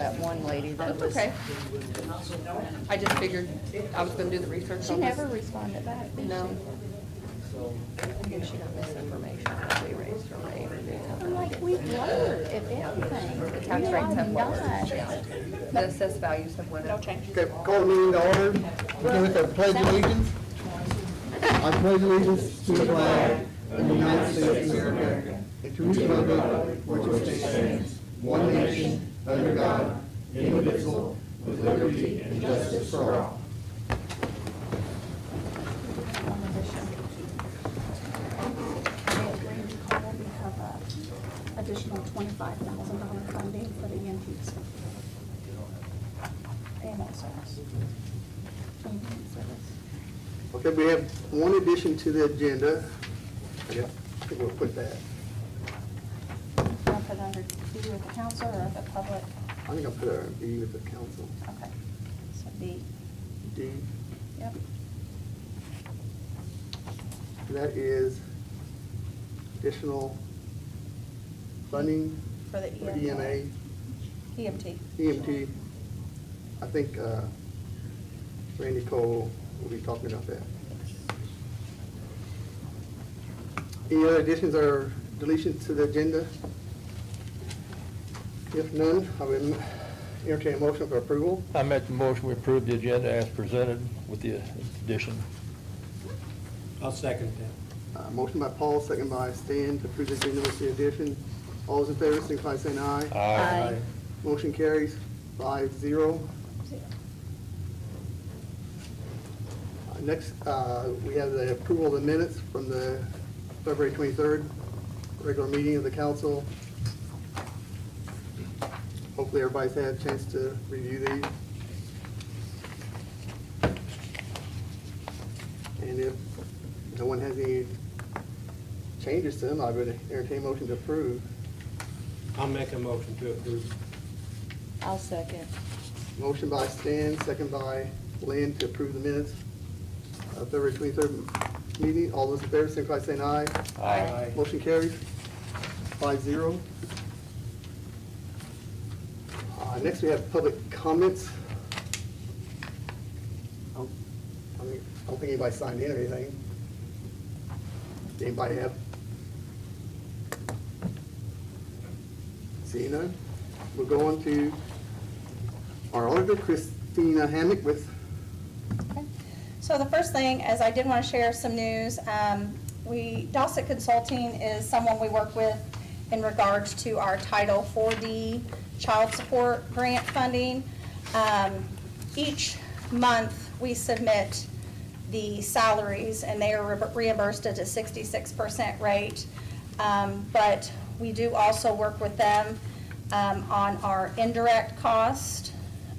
That one lady that was. Okay. I just figured I was gonna do the research She on this. never responded back, did she? No. Maybe she got misinformation that they raised her rate or did I'm something. like, we've lowered, if anything. The tax rates have lowered. Not. The assessed values have went up. Okay, call the meeting to order. Begin with the pledge of allegiance. I pledge allegiance to the flag of the United States of America and to the republic which stands one nation under God, indivisible, with liberty and justice for all. We have additional $25,000 funding for the EMTs. Ambulance service. Ambulance service. Okay, we have one addition to the agenda. I guess we'll put that. I'll put it under B with the council or the public. I think I'll put a B with the council. Okay. So B. D. Yep. That is additional funding For the for EMA, EMT. EMT. I think Randy Cole will be talking about that. Any other additions or deletions to the agenda? If none, I will entertain a motion for approval. I make the motion we approve the agenda as presented with the addition. I'll second that. Motion by Paul, second by Stan to approve the agenda with the addition. All those in favor, signify by saying aye. Aye. Motion carries 5-0. Next, we have the approval of the minutes from the February 23rd regular meeting of the council. Hopefully everybody's had a chance to review these. And if no one has any changes to them, I would entertain a motion to approve. I'll make a motion to approve. I'll second. Motion by Stan, second by Lynn to approve the minutes of February 23rd meeting. All those in favor, signify by saying aye. Aye. Motion carries 5-0. Next, we have public comments. I don't think anybody signed in or anything. Does anybody have? Seeing none, we'll go on to our auditor, Christina Hammock, with. Okay. So the first thing is I did want to share some news. Dossett Consulting is someone we work with in regards to our Title 4D child support grant funding. Each month we submit the salaries and they are reimbursed at a 66% rate. But we do also work with them on our indirect cost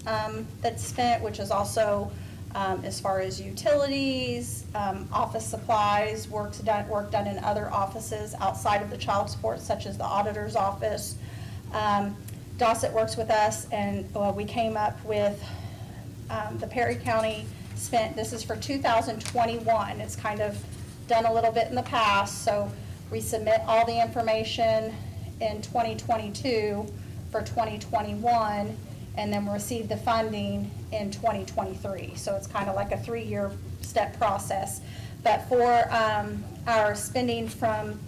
that's spent, which is also as far as utilities, office supplies, work done in other offices outside of the child support, such as the auditor's office. Dossett works with us, and we came up with the Perry County spent, this is for 2021. It's kind of done a little bit in the past, so we submit all the information in 2022 for 2021, and then we receive the funding in 2023. So it's kind of like a 3-year step process. But for our spending from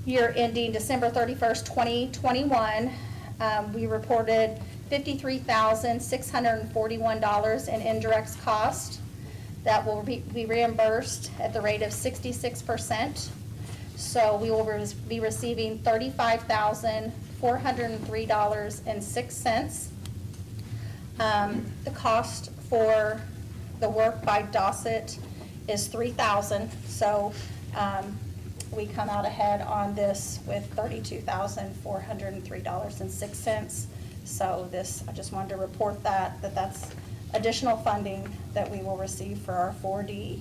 year ending December 31st, 2021, we reported $53,641 in indirect cost that will be reimbursed at the rate of 66%. So we will be receiving $35,403.06. The cost for the work by Dossett is $3,000. So we come out ahead on this with $32,403.06. So this, I just wanted to report that's additional funding that we will receive for our 4D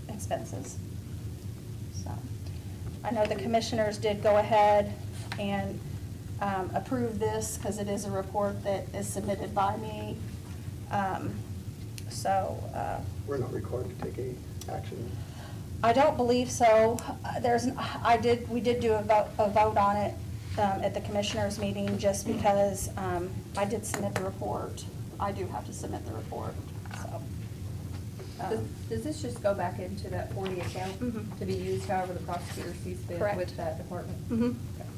expenses. So I know the commissioners did go ahead and approve this because it is a report that is submitted by me. We're not required to take any action. I don't believe so. We did do a vote on it at the commissioners meeting, just because I did submit the report. I do have to submit the report, so. Does this just go back into that 40 account Mhm. to be used however the prosecutor sees fit Correct. with that department? Mhm.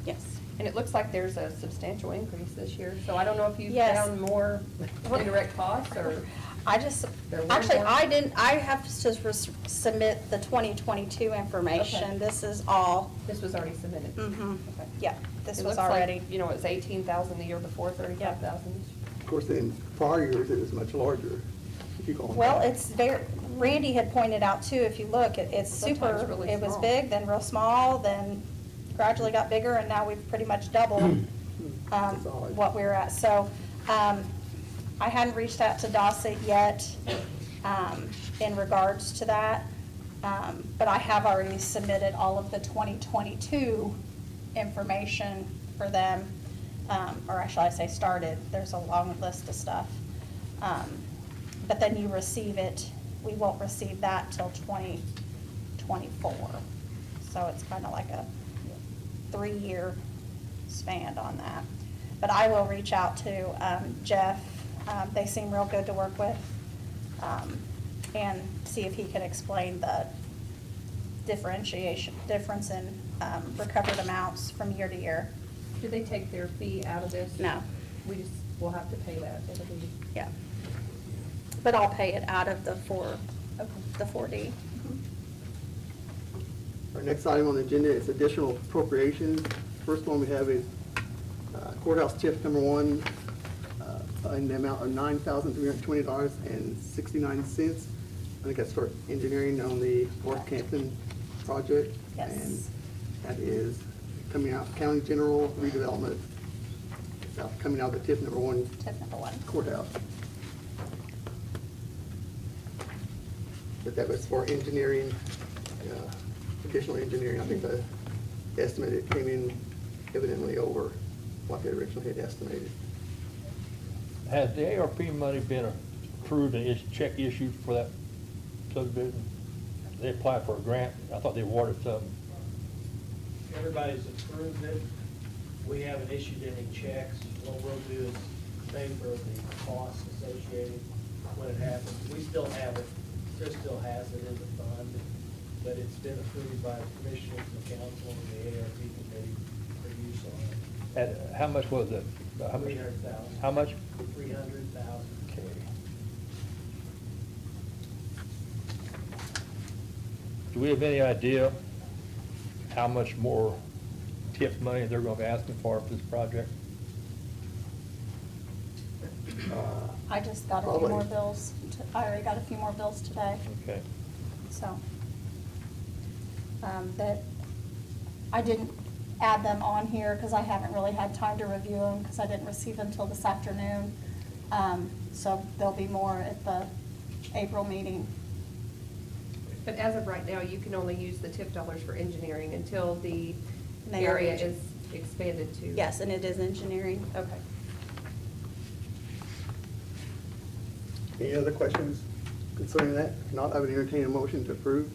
Yes. And it looks like there's a substantial increase this year, so I don't know if you've Yes. found more indirect costs or. I just, There were actually, more? I have to just submit the 2022 information. Okay. This is all, This was already submitted? mhm, Okay. yeah, this It was looks like, already. you know, it's 18,000 the year before, 35,000. Of course, in prior years, it was much larger. If you go on Well, back. it's very, Randy had pointed out too, if you look, it's Sometimes super, really it was small. big, then real small, then gradually got bigger, and now we've pretty much doubled That's odd. what we're at. So, I hadn't reached out to Dossett yet, in regards to that. But I have already submitted all of the 2022 information for them, or actually I say started, there's a long list of stuff. But then you receive it, we won't receive that till 2024. So it's kind of like a 3-year span on that. But I will reach out to Jeff, they seem real good to work with, and see if he can explain the difference in recovered amounts from year to year. Do they take their fee out of this? No. We just, we'll have to pay that. It'll be, Yeah. But I'll pay it out of the okay. 4D. Our next item on the agenda is additional appropriations. First one we have is courthouse TIF number 1, in the amount of $9,320.69. I think that's for engineering on the North Campton project. Yes. And that is coming out county general redevelopment. It's coming out of the TIF number 1 Tip number 1. courthouse. But that was for engineering, additional engineering. I think the estimate, it came in evidently over what they originally had estimated. Has the ARP money been approved and check issued for that subdivision? They applied for a grant. I thought they awarded some. Everybody's approved it. We haven't issued any checks. What we'll do is pay for the costs associated when it happens. We still have it, Chris still has it in the fund, but it's been approved by the commissioners and the council and the ARP committee for use on it. How much was it? How much? 300,000. How much? 300,000. Okay. Do we have any idea how much more TIF money they're going to be asking for this project? I just got a few Probably. more bills. I already got a few more bills today. Okay. So, that, I didn't add them on here because I haven't really had time to review them because I didn't receive them until this afternoon. So there'll be more at the April meeting. But as of right now, you can only use the TIF dollars for engineering until the They are area engin- is expanded to. Yes, and it is engineering. Okay. Any other questions concerning that? If not, I would entertain a motion to approve.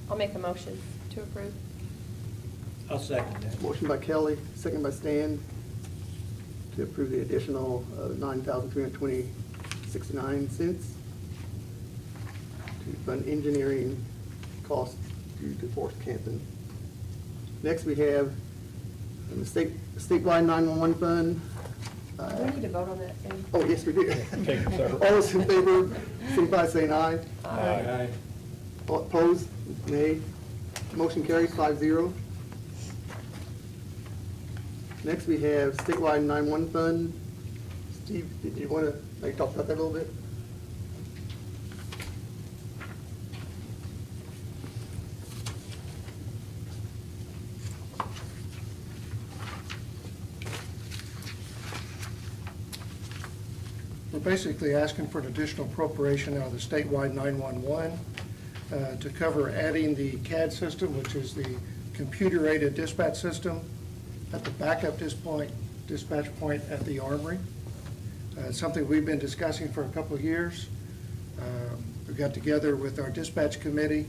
I'll make a motion to approve. I'll second that. Motion by Kelly, second by Stan, to approve the additional $9,320.69 to fund engineering costs due to Fort Campton. Next, we have the statewide 911 fund. Do we need to vote on that thing? Oh, yes, we do. Okay, sir. All those in favor, signify by saying aye. Aye. All opposed, nay. Motion carries 5-0. Next, we have statewide 911 fund. Steve, did you want to maybe talk about that a little bit? We're basically asking for an additional appropriation out of the statewide 911 to cover adding the CAD system, which is the computer-aided dispatch system, at the backup dispatch point at the Armory. It's something we've been discussing for a couple of years. We got together with our dispatch committee.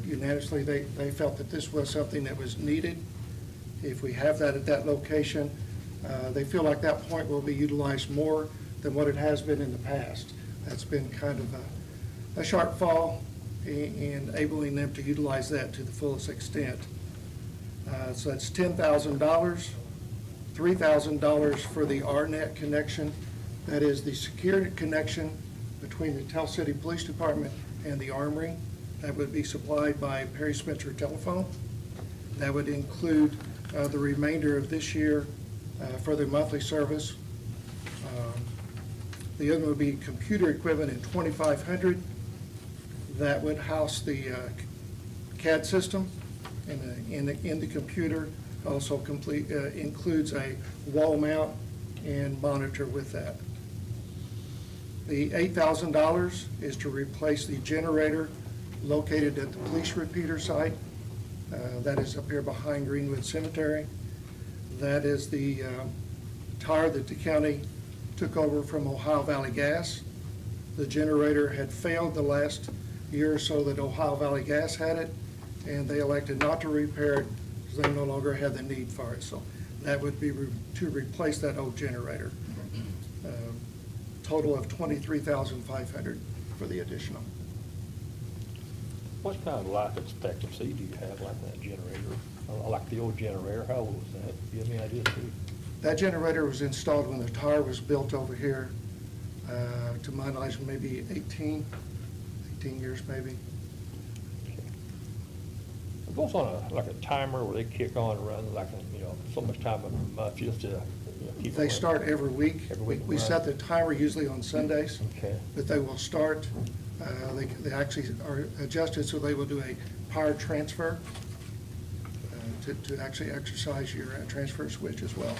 Unanimously, they felt that this was something that was needed, If we have that at that location, they feel like that point will be utilized more than what it has been in the past. That's been kind of a shortfall in enabling them to utilize that to the fullest extent. So that's $10,000, $3,000 for the RNet connection. That is the security connection between the Tell City Police Department and the Armory. That would be supplied by Perry Spencer Telephone. That would include the remainder of this year for their monthly service. The other would be computer equipment in 2,500. That would house the CAD system in the computer. Also includes a wall mount and monitor with that. The $8,000 is to replace the generator located at the police repeater site. That is up here behind Greenwood Cemetery. That is the tower that the county took over from Ohio Valley Gas. The generator had failed the last year or so that Ohio Valley Gas had it, and they elected not to repair it because they no longer had the need for it. So that would be to replace that old generator. Total of $23,500 for the additional. What kind of life expectancy do you have like that generator? Like the old generator, how old was that? Do you have any idea, Steve? That generator was installed when the tower was built over here. To my knowledge, maybe 18 years maybe. It goes on like a timer where they kick on and run like, so much time a month just to, keep it They running? start every week. Every week, We right. set the timer usually on Sundays. Okay. But they will start, they actually are adjusted so they will do a power transfer to actually exercise your transfer switch as well.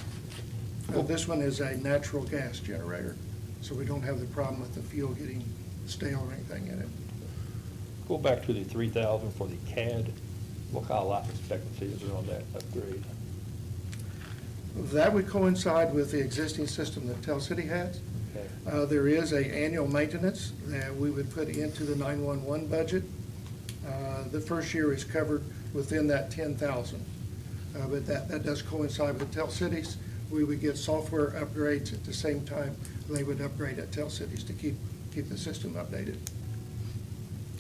This one is a natural gas generator, so we don't have the problem with the fuel getting stale or anything in it. Go back to the 3,000 for the CAD. What kind of life expectancy is there on that upgrade? That would coincide with the existing system that Tell City has. Okay. There is an annual maintenance that we would put into the 911 budget. The first year is covered within that 10,000. But that does coincide with Tell Cities. We would get software upgrades at the same time they would upgrade at Tell Cities to keep the system updated.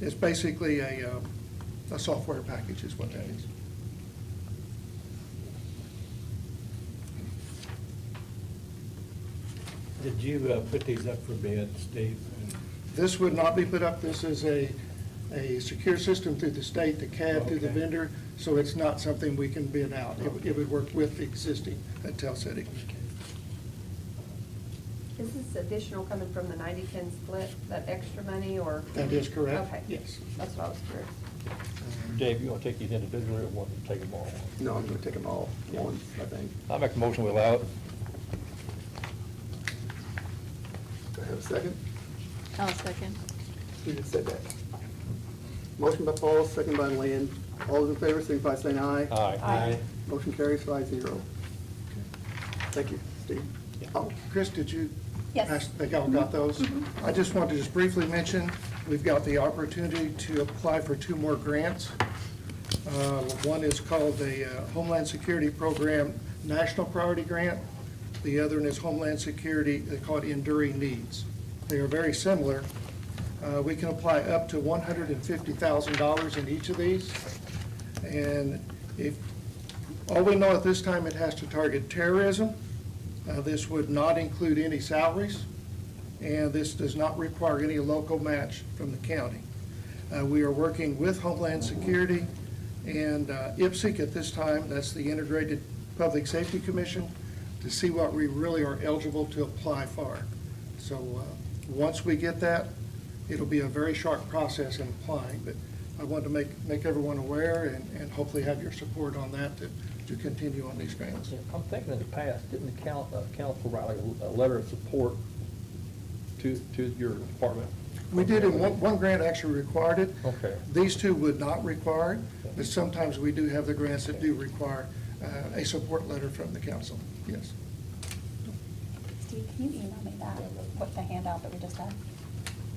It's basically a software package is what that is. Did you put these up for bid, Steve? This would not be put up. This is a secure system through the state, the CAD through the Okay. vendor, so it's not something we can bid out. It would work with the existing at Tell City. Is this additional coming from the 90-10 split, that extra money, or? That is correct. Okay. Yes. That's what I was curious. Dave, you want to take these individually or want to take them all? No, I'm gonna take them all at once, I think. I'll make a motion we allow it. Do I have a second? I'll second. Who just said that? Motion by Paul, second by Lynn. All those in favor, signify by saying aye. Aye. Motion carries 5-0. Thank you, Steve. Oh, Chris, did you? Yes. They all got those? I just wanted to just briefly mention, we've got the opportunity to apply for 2 more grants. One is called the Homeland Security Program National Priority Grant. The other one is Homeland Security, they call it Enduring Needs. They are very similar. We can apply up to $150,000 in each of these. And all we know at this time, it has to target terrorism. This would not include any salaries, and this does not require any local match from the county. We are working with Homeland Security and IPSC at this time, that's the Integrated Public Safety Commission, to see what we really are eligible to apply for. So once we get that, it'll be a very short process in applying, but I wanted to make everyone aware and hopefully have your support on that to continue on these grants. I'm thinking in the past, didn't the council write like a letter of support to your department? We did, and one grant actually required it. Okay. These 2 would not require it, but sometimes we do have the grants that do require a support letter from the council, yes. Steve, can you email me that, with the handout that we just had?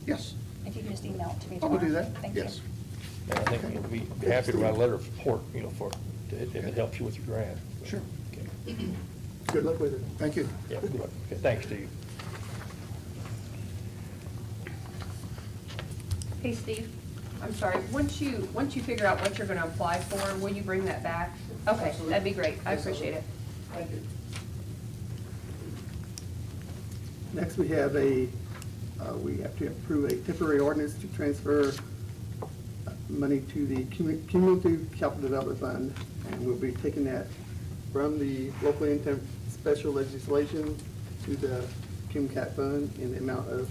Yes, If you could just email it to me I tomorrow. will do that, Thank you. yes. And I think we'd be happy to write a letter of support, if it helps you with your grant. Sure. Okay. Good luck with it. Thank you. Yeah, good luck. Okay, thanks, Steve. Hey, Steve, I'm sorry, once you figure out what you're gonna apply for, will you bring that back? Okay, that'd be great, I appreciate it. Thank you. Next, we have we have to approve a temporary ordinance to transfer money to the Cumulative Capital Development Fund, and we'll be taking that from the local intent special legislation to the CUMCAP fund in the amount of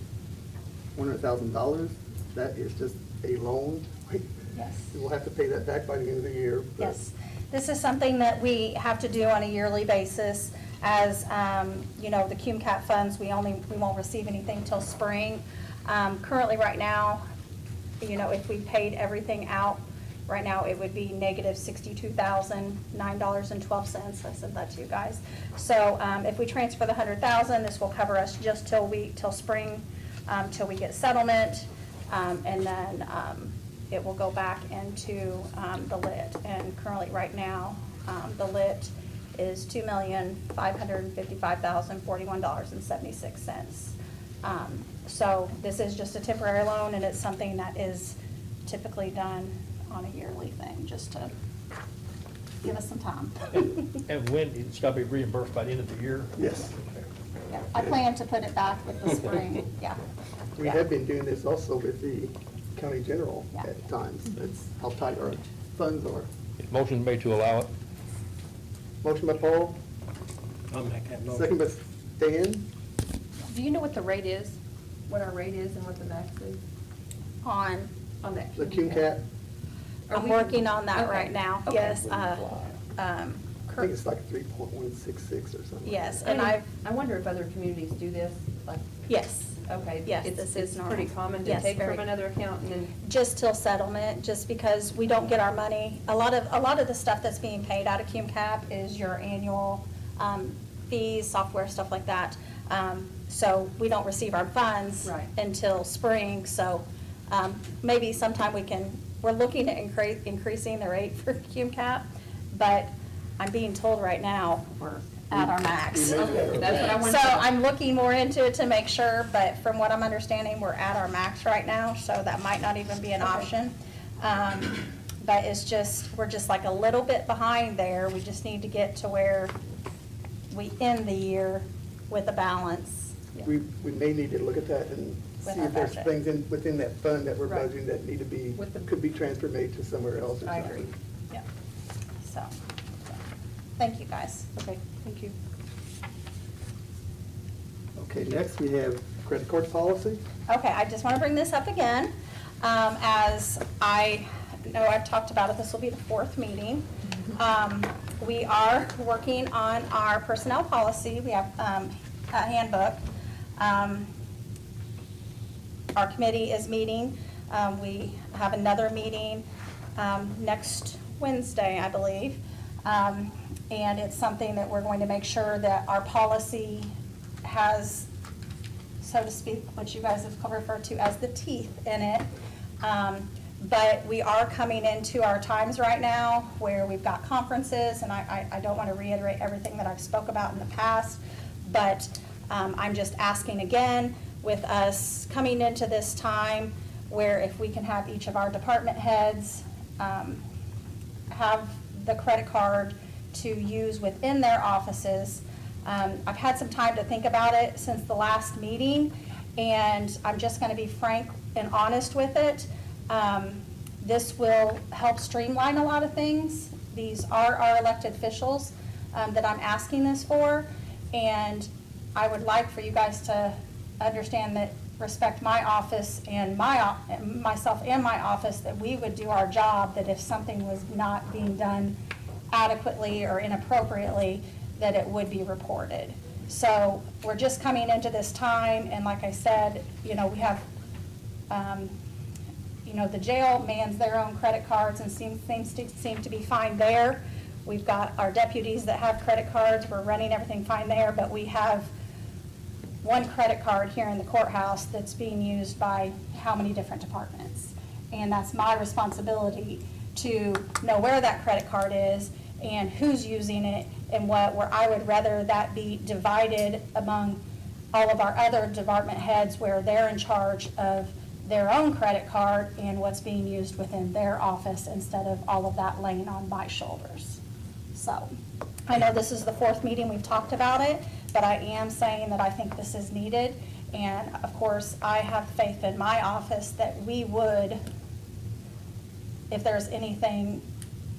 $100,000. That is just a loan. Yes. We'll have to pay that back by the end of the year. but- Yes, this is something that we have to do on a yearly basis. As, you know, the CUMCAP funds, we won't receive anything till spring. Currently, right now, you know, if we paid everything out, right now, it would be negative $62,009.12. I sent that to you guys. So, if we transfer the $100,000, this will cover us just till spring, till we get settlement. And then, it will go back into, the lit. And currently, right now, the lit is $2,555,041.76. So this is just a temporary loan, and it's something that is typically done on a yearly thing, just to give us some time. And when, it's got to be reimbursed by the end of the year? Yes. Yeah, I plan to put it back with the spring, yeah. We Yeah. have been doing this also with the county general Yeah. at times. That's how tight our funds are. Motion made to allow it. Motion by Paul, I'll make that motion. second by Stan. Do you know what the rate is? What our rate is and what the max is On, on that? The CUMCAP, I'm working on that Okay. right now, Okay. yes. I think it's like 3.166 or something. Yes, And and I wonder if other communities do this, like, yes. okay. Yes, it's- this is It's pretty normal. common to Yes, take very. from another account and then, Just till settlement, just because we don't get our money. A lot of the stuff that's being paid out of CUMCAP is your annual fees, software, stuff like that. So we don't receive our funds Right. until spring, so maybe sometime we're looking at increasing the rate for CUMCAP, but I'm being told right now we're at our max. okay, that's what I wanted So to know. I'm looking more into it to make sure, but from what I'm understanding, we're at our max right now, so that might not even be an option. But we're just like a little bit behind there. We just need to get to where we end the year with a balance. We may need to look at that and With see our if there's budget. things within that fund that we're Right. budgeting that need to be, With the- could be transferred made to somewhere else or I something. agree. Yeah. So, thank you, guys. Okay, thank you. Okay, next we have credit card policy. Okay, I just want to bring this up again. As I know I've talked about it, this will be the fourth meeting. We are working on our personnel policy. We have a handbook. Our committee is meeting. We have another meeting next Wednesday, I believe. And it's something that we're going to make sure that our policy has, so to speak, what you guys have referred to as the teeth in it. But we are coming into our times right now where we've got conferences, and I don't want to reiterate everything that I've spoke about in the past, but I'm just asking again, with us coming into this time where if we can have each of our department heads have the credit card to use within their offices. I've had some time to think about it since the last meeting, and I'm just going to be frank and honest with it. This will help streamline a lot of things. These are our elected officials that I'm asking this for, and I would like for you guys to understand that, respect my office and myself and my office, that we would do our job, that if something was not being done adequately or inappropriately, that it would be reported. So we're just coming into this time, and like I said, we have, the jail mans their own credit cards and seem to be fine there. We've got our deputies that have credit cards. We're running everything fine there, but we have one credit card here in the courthouse that's being used by how many different departments. And that's my responsibility to know where that credit card is and who's using it and what, where I would rather that be divided among all of our other department heads where they're in charge of their own credit card and what's being used within their office instead of all of that laying on my shoulders. So, I know this is the 4th meeting we've talked about it, but I am saying that I think this is needed. And of course, I have faith in my office that we would, if there's anything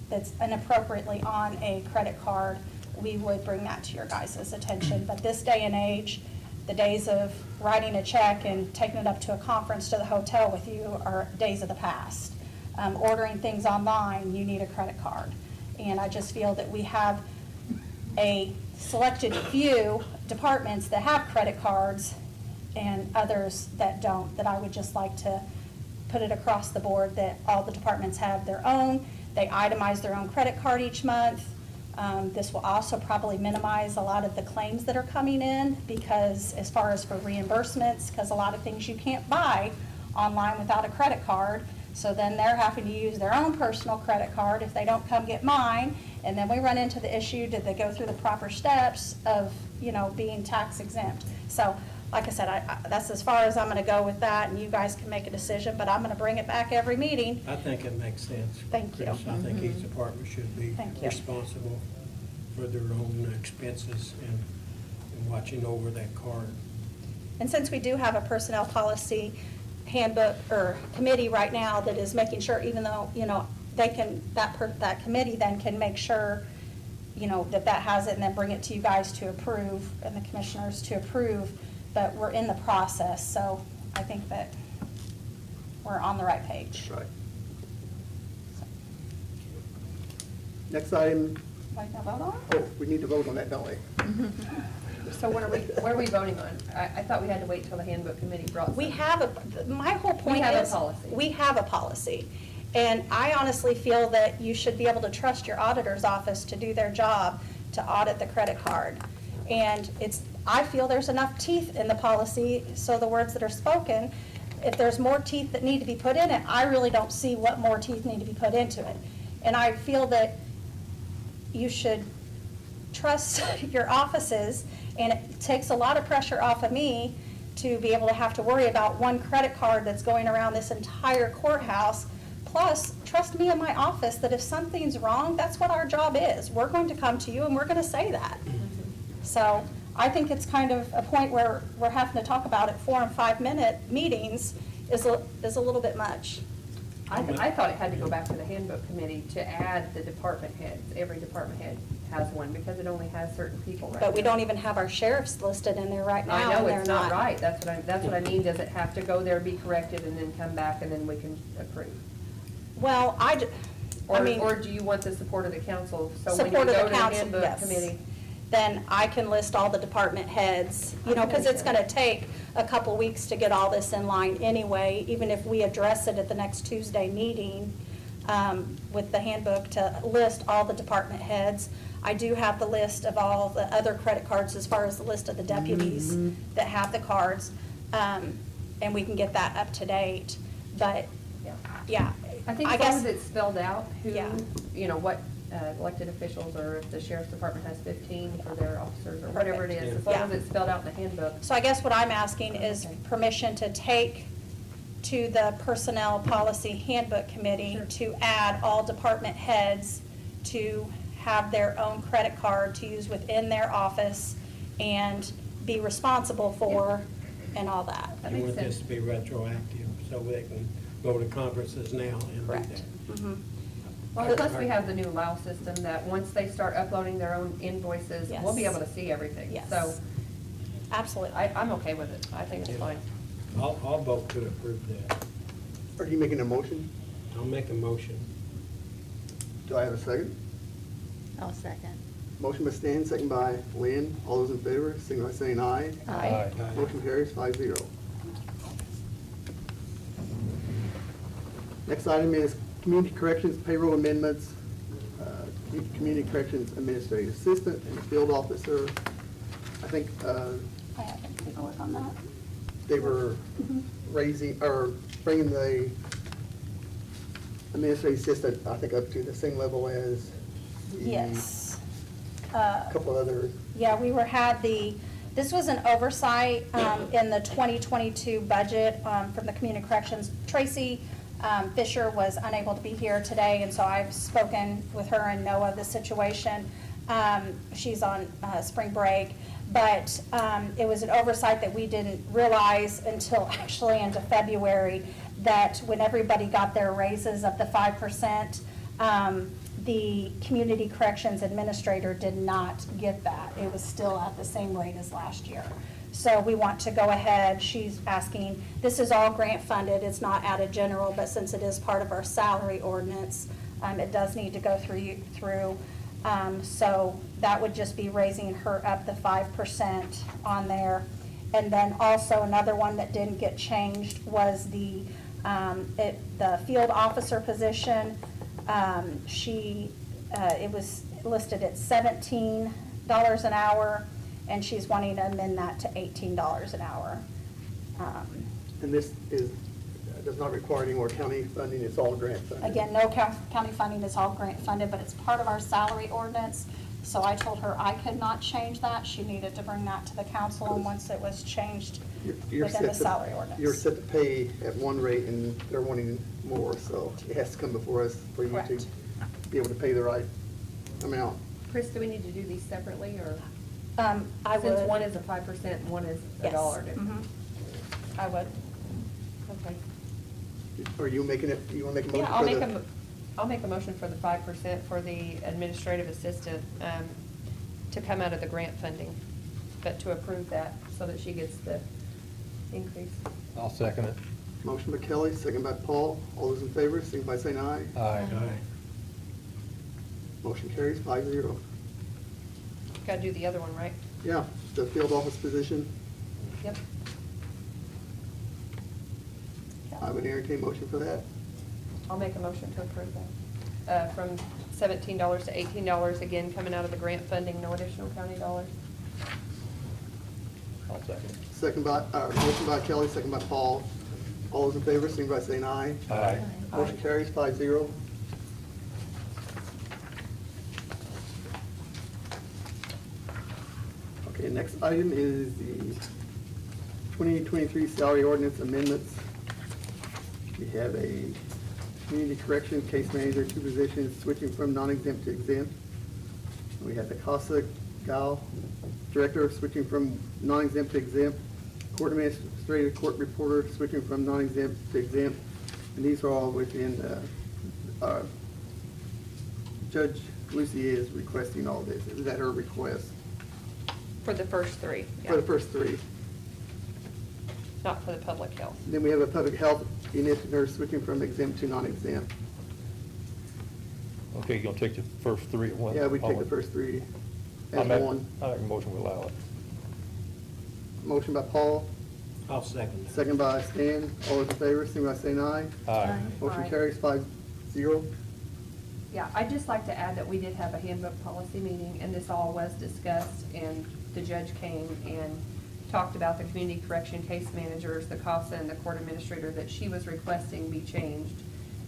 that's inappropriately on a credit card, we would bring that to your guys' attention. But this day and age, the days of writing a check and taking it up to a conference to the hotel with you are days of the past. Ordering things online, you need a credit card. And I just feel that we have a selected few departments that have credit cards and others that don't, that I would just like to put it across the board that all the departments have their own. They itemize their own credit card each month. This will also probably minimize a lot of the claims that are coming in, because as far as for reimbursements, because a lot of things you can't buy online without a credit card. So then they're having to use their own personal credit card if they don't come get mine. And then we run into the issue, did they go through the proper steps of, being tax exempt? So like I said, that's as far as I'm going to go with that, and you guys can make a decision, but I'm going to bring it back every meeting. I think it makes sense. Thank you. Chris. I think each department should be Thank you. responsible for their own expenses and watching over that card. And since we do have a personnel policy handbook or committee right now that is making sure, even though, they can, that committee then can make sure, that has it and then bring it to you guys to approve and the commissioners to approve, but we're in the process, so I think that we're on the right page. Right. Next item, Like, now vote on oh, we need to vote on that, don't we? So what are we voting on? I thought we had to wait till the handbook committee brought it? We something. have my whole point have a is, policy. we have a policy. And I honestly feel that you should be able to trust your auditor's office to do their job to audit the credit card. And I feel there's enough teeth in the policy, so the words that are spoken, if there's more teeth that need to be put in it, I really don't see what more teeth need to be put into it. And I feel that you should trust your offices, and it takes a lot of pressure off of me to be able to have to worry about one credit card that's going around this entire courthouse. Plus, trust me in my office that if something's wrong, that's what our job is. We're going to come to you and we're going to say that. So I think it's kind of a point where we're having to talk about it 4 and 5 minute meetings is a little bit much. I thought it had to go back to the handbook committee to add the department heads. Every department head has one because it only has certain people right But we now. don't even have our sheriffs listed in there right now. I know and it's they're not right. That's what I mean. Does it have to go there, be corrected, and then come back and then we can approve? Well, Or do you want the support of the council? So when you support go of to the the council, handbook yes. committee, Then I can list all the department heads, because it's going to take a couple weeks to get all this in line anyway, even if we address it at the next Tuesday meeting with the handbook to list all the department heads. I do have the list of all the other credit cards as far as the list of the deputies that have the cards, and we can get that up to date. But, yeah. I think I as long guess- as it's spelled out who, Yeah. what elected officials, or if the sheriff's department has 15 for their officers, or whatever it is, as long Yeah. as it's spelled out in the handbook. So I guess what I'm asking is permission to take to the Personnel Policy Handbook Committee to add all department heads to have their own credit card to use within their office and be responsible for and all that. That You makes want this sense. to be retroactive, so they can go to conferences now and do Correct. that. Mhm. Well, plus we have the new LAO system that once they start uploading their own invoices, we'll be Yes. able to see everything. Yes. So Absolutely. I'm okay with it. I think it's Yeah. fine. I'll vote to approve that. Are you making a motion? I'll make a motion. Do I have a second? I'll second. Motion by Stan, second by Lynn. All those in favor, signify by saying aye. Aye. Motion carries 5-0. Next item is Community Corrections Payroll Amendments, Community Corrections Administrative Assistant and Field Officer. I think I haven't taken a look on that. they were raising, or bringing the administrative assistant, I think, up to the same level as Yes. A couple other, Yeah, this was an oversight in the 2022 budget from the Community Corrections. Tracy Fisher was unable to be here today, and so I've spoken with her and know of the situation. She's on spring break, but it was an oversight that we didn't realize until actually into February, that when everybody got their raises of the 5%, the Community Corrections Administrator did not get that. It was still at the same rate as last year. So we want to go ahead, she's asking, this is all grant funded, it's not added general, but since it is part of our salary ordinance, it does need to go through. So that would just be raising her up the 5% on there. And then also another one that didn't get changed was the field officer position. It was listed at $17 an hour, and she's wanting to amend that to $18 an hour. and this does not require any more county funding, it's all grant funding. Again, no county funding, it's all grant funded, but it's part of our salary ordinance. So I told her I could not change that. She needed to bring that to the council, and once it was changed You're within the set to- salary ordinance. You're set to pay at one rate, and they're wanting more, so it has to come before us for you to Correct. be able to pay the right amount. Chris, do we need to do these separately, or? I would. Since one is a 5% and one is a Yes. dollar. Mhm. I would. Okay. Are you making it, you want to make a motion Yeah, for the? I'll make a motion for the 5% for the administrative assistant to come out of the grant funding, but to approve that so that she gets the increase. I'll second it. Motion by Kelly, second by Paul. All those in favor, signify by saying aye. Aye. Motion carries 5-0. Got to do the other one, right? Yeah, the field office position, Yep. I would entertain motion for that. I'll make a motion to approve that. From $17 to $18, again, coming out of the grant funding, no additional county dollars. I'll second it. Motion by Kelly, second by Paul. All those in favor, signify by saying aye. Aye. Motion carries 5-0. Okay, next item is the 2023 salary ordinance amendments. We have a community correction case manager, 2 positions, switching from non-exempt to exempt. We have the CASA gal director, switching from non-exempt to exempt. Court administrator, court reporter, switching from non-exempt to exempt. And these are all within, Judge Lucy is requesting all this. Is that her request? For the first three. For the yeah. first 3. Not for the public health. Then we have a public health initiative nurse switching from exempt to non-exempt. Okay, you gonna take the first 3 at once? Yeah, we take the first 3 I as make one. a motion we allow it. Motion by Paul, I'll second that. second by Stan. All those in favor, signify by saying aye. Aye. Motion Aye. carries 5-0. Yeah, I'd just like to add that we did have a handbook policy meeting, and this all was discussed, and the judge came and talked about the community correction case managers, the CASA, and the court administrator that she was requesting be changed.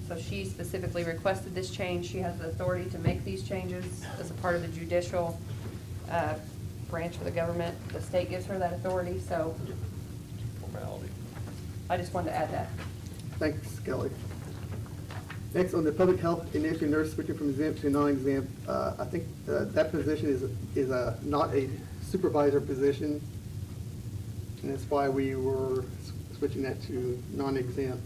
So she specifically requested this change. She has the authority to make these changes as a part of the judicial branch of the government. The state gives her that authority, so Formality. I just wanted to add that. Thanks, Kelly. Next, on the public health initiative nurse switching from exempt to non-exempt, I think that position is not a supervisor position, and that's why we were switching that to non-exempt.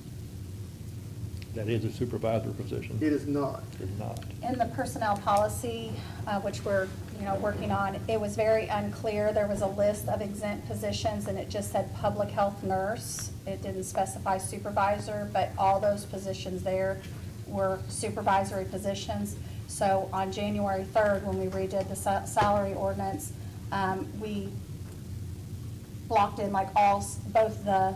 That is a supervisor position. It is not. It's not. In the personnel policy, which we're, working on, it was very unclear. There was a list of exempt positions, and it just said public health nurse. It didn't specify supervisor, but all those positions there were supervisory positions. So on January 3rd, when we redid the salary ordinance, we blocked in both the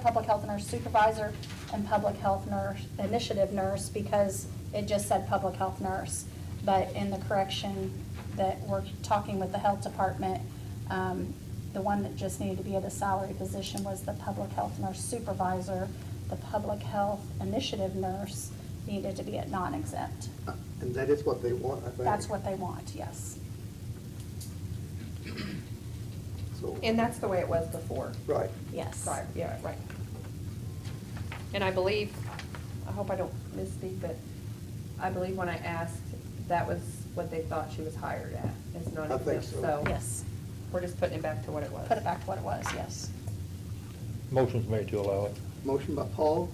public health nurse supervisor and public health nurse, initiative nurse, because it just said public health nurse. But in the correction that we're talking with the health department, the one that just needed to be at a salary position was the public health nurse supervisor, the public health initiative nurse, needed to be at non-exempt. And that is what they want, I think. That's what they want, yes. So, And that's the way it was before. right. Yes. Right, yeah, right. And I believe, I hope I don't misspeak, but I believe when I asked, that was what they thought she was hired at, is not I think exempt. so. Yes. We're just putting it back to what it was. Put it back to what it was, yes. Motion's made to allow it. Motion by Paul,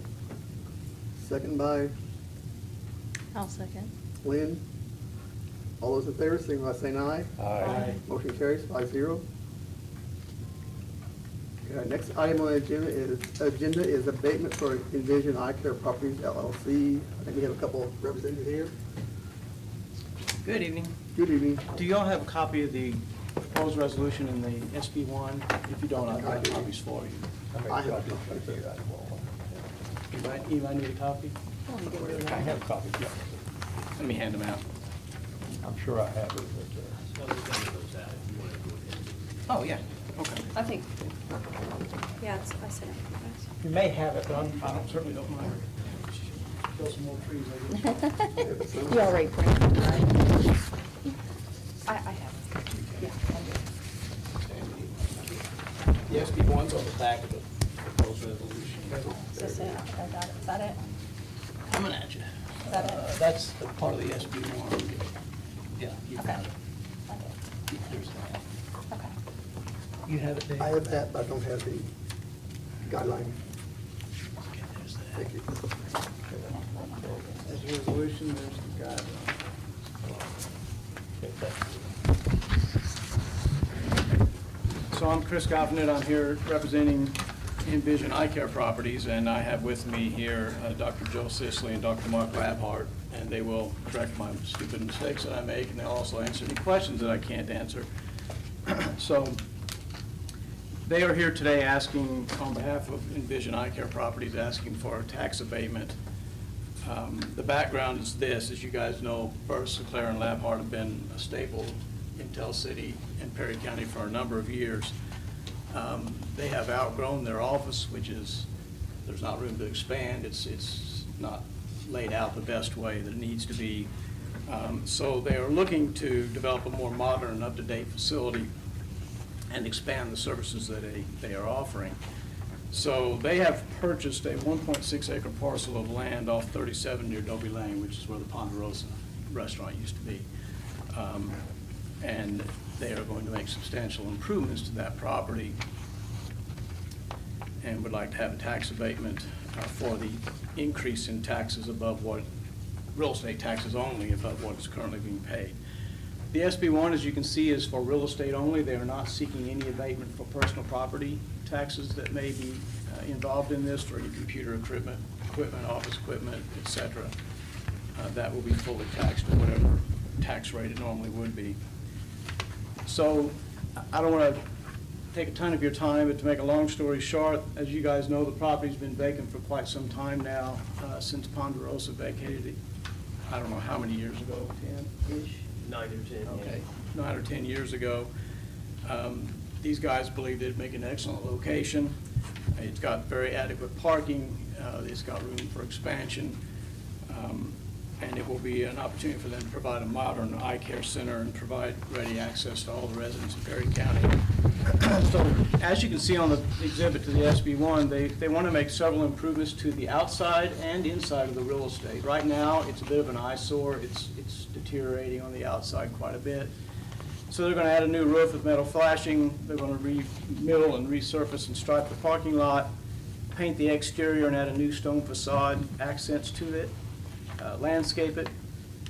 second by I'll second. Lynn. All those in favor, signify by saying aye. Aye. Motion carries 5-0. Okay, our next item on the agenda is abatement for Envision Eye Care Properties LLC. I think we have a couple of representatives here. Good evening. Good evening. Do you all have a copy of the proposed resolution in the SB 1? If you don't, I've got copies for you. I have a copy. Anybody need a copy? I have copies, yeah. Let me hand them out. I'm sure I have it, Oh, yeah, okay. I think, Yeah, I said it. You may have it, but I certainly don't mind. Kill some more trees, I guess. You already printed it, right? I have it. Yeah, I do. The SB 1's on the back of the proposed resolution. Is this it? I got it. Is that it? Coming at you. Is that it? That's the part of the SB 1. Yeah, you Okay. got it. Okay. There's that. Okay. You have it, Dave? I have that, but I don't have the guideline. Okay, there's that. Thank you. There's the resolution, there's the guideline. So I'm Chris Goffin, I'm here representing Envision Eye Care Properties, and I have with me here Dr. Joe Sisley and Dr. Mark Labhart, and they will correct my stupid mistakes that I make, and they'll also answer any questions that I can't answer. So they are here today asking, on behalf of Envision Eye Care Properties, asking for a tax abatement. The background is this: as you guys know, Burris, Sinclair, and Labhart have been a staple in Tell City and Perry County for a number of years. They have outgrown their office, which is, there's not room to expand. It's not laid out the best way that it needs to be. So they are looking to develop a more modern, up-to-date facility and expand the services that they are offering. So they have purchased a 1.6 acre parcel of land off 37 near Dobie Lane, which is where the Ponderosa restaurant used to be. And they are going to make substantial improvements to that property and would like to have a tax abatement for the increase in taxes above what, real estate taxes only, above what is currently being paid. The SB 1, as you can see, is for real estate only. They are not seeking any abatement for personal property taxes that may be involved in this, for any computer equipment, office equipment, et cetera. That will be fully taxed at whatever tax rate it normally would be. So I don't want to take a ton of your time, but to make a long story short, as you guys know, the property's been vacant for quite some time now, since Ponderosa vacated it, I don't know how many years ago, 10-ish? 9 or 10. Okay, 9 or 10 years ago. These guys believe it'd make an excellent location. It's got very adequate parking. It's got room for expansion. And it will be an opportunity for them to provide a modern eye care center and provide ready access to all the residents of Perry County. So as you can see on the exhibit to the SB 1, they want to make several improvements to the outside and inside of the real estate. Right now, it's a bit of an eyesore. It's deteriorating on the outside quite a bit. So they're going to add a new roof with metal flashing. They're going to re-mill and resurface and stripe the parking lot, paint the exterior and add a new stone facade accents to it, landscape it,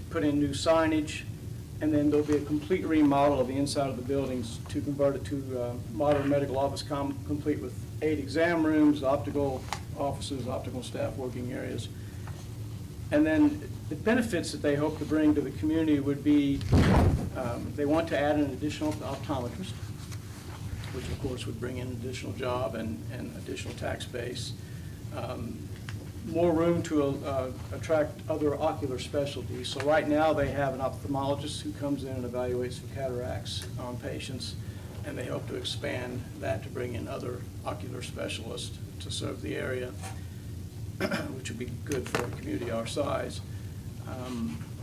put in new signage, and then there'll be a complete remodel of the inside of the buildings to convert it to modern medical office complete with 8 exam rooms, optical offices, optical staff working areas. And then the benefits that they hope to bring to the community would be, they want to add an additional optometrist, which of course would bring in an additional job and additional tax base. More room to attract other ocular specialties. So right now they have an ophthalmologist who comes in and evaluates for cataracts on patients, and they hope to expand that to bring in other ocular specialists to serve the area. which would be good for a community our size.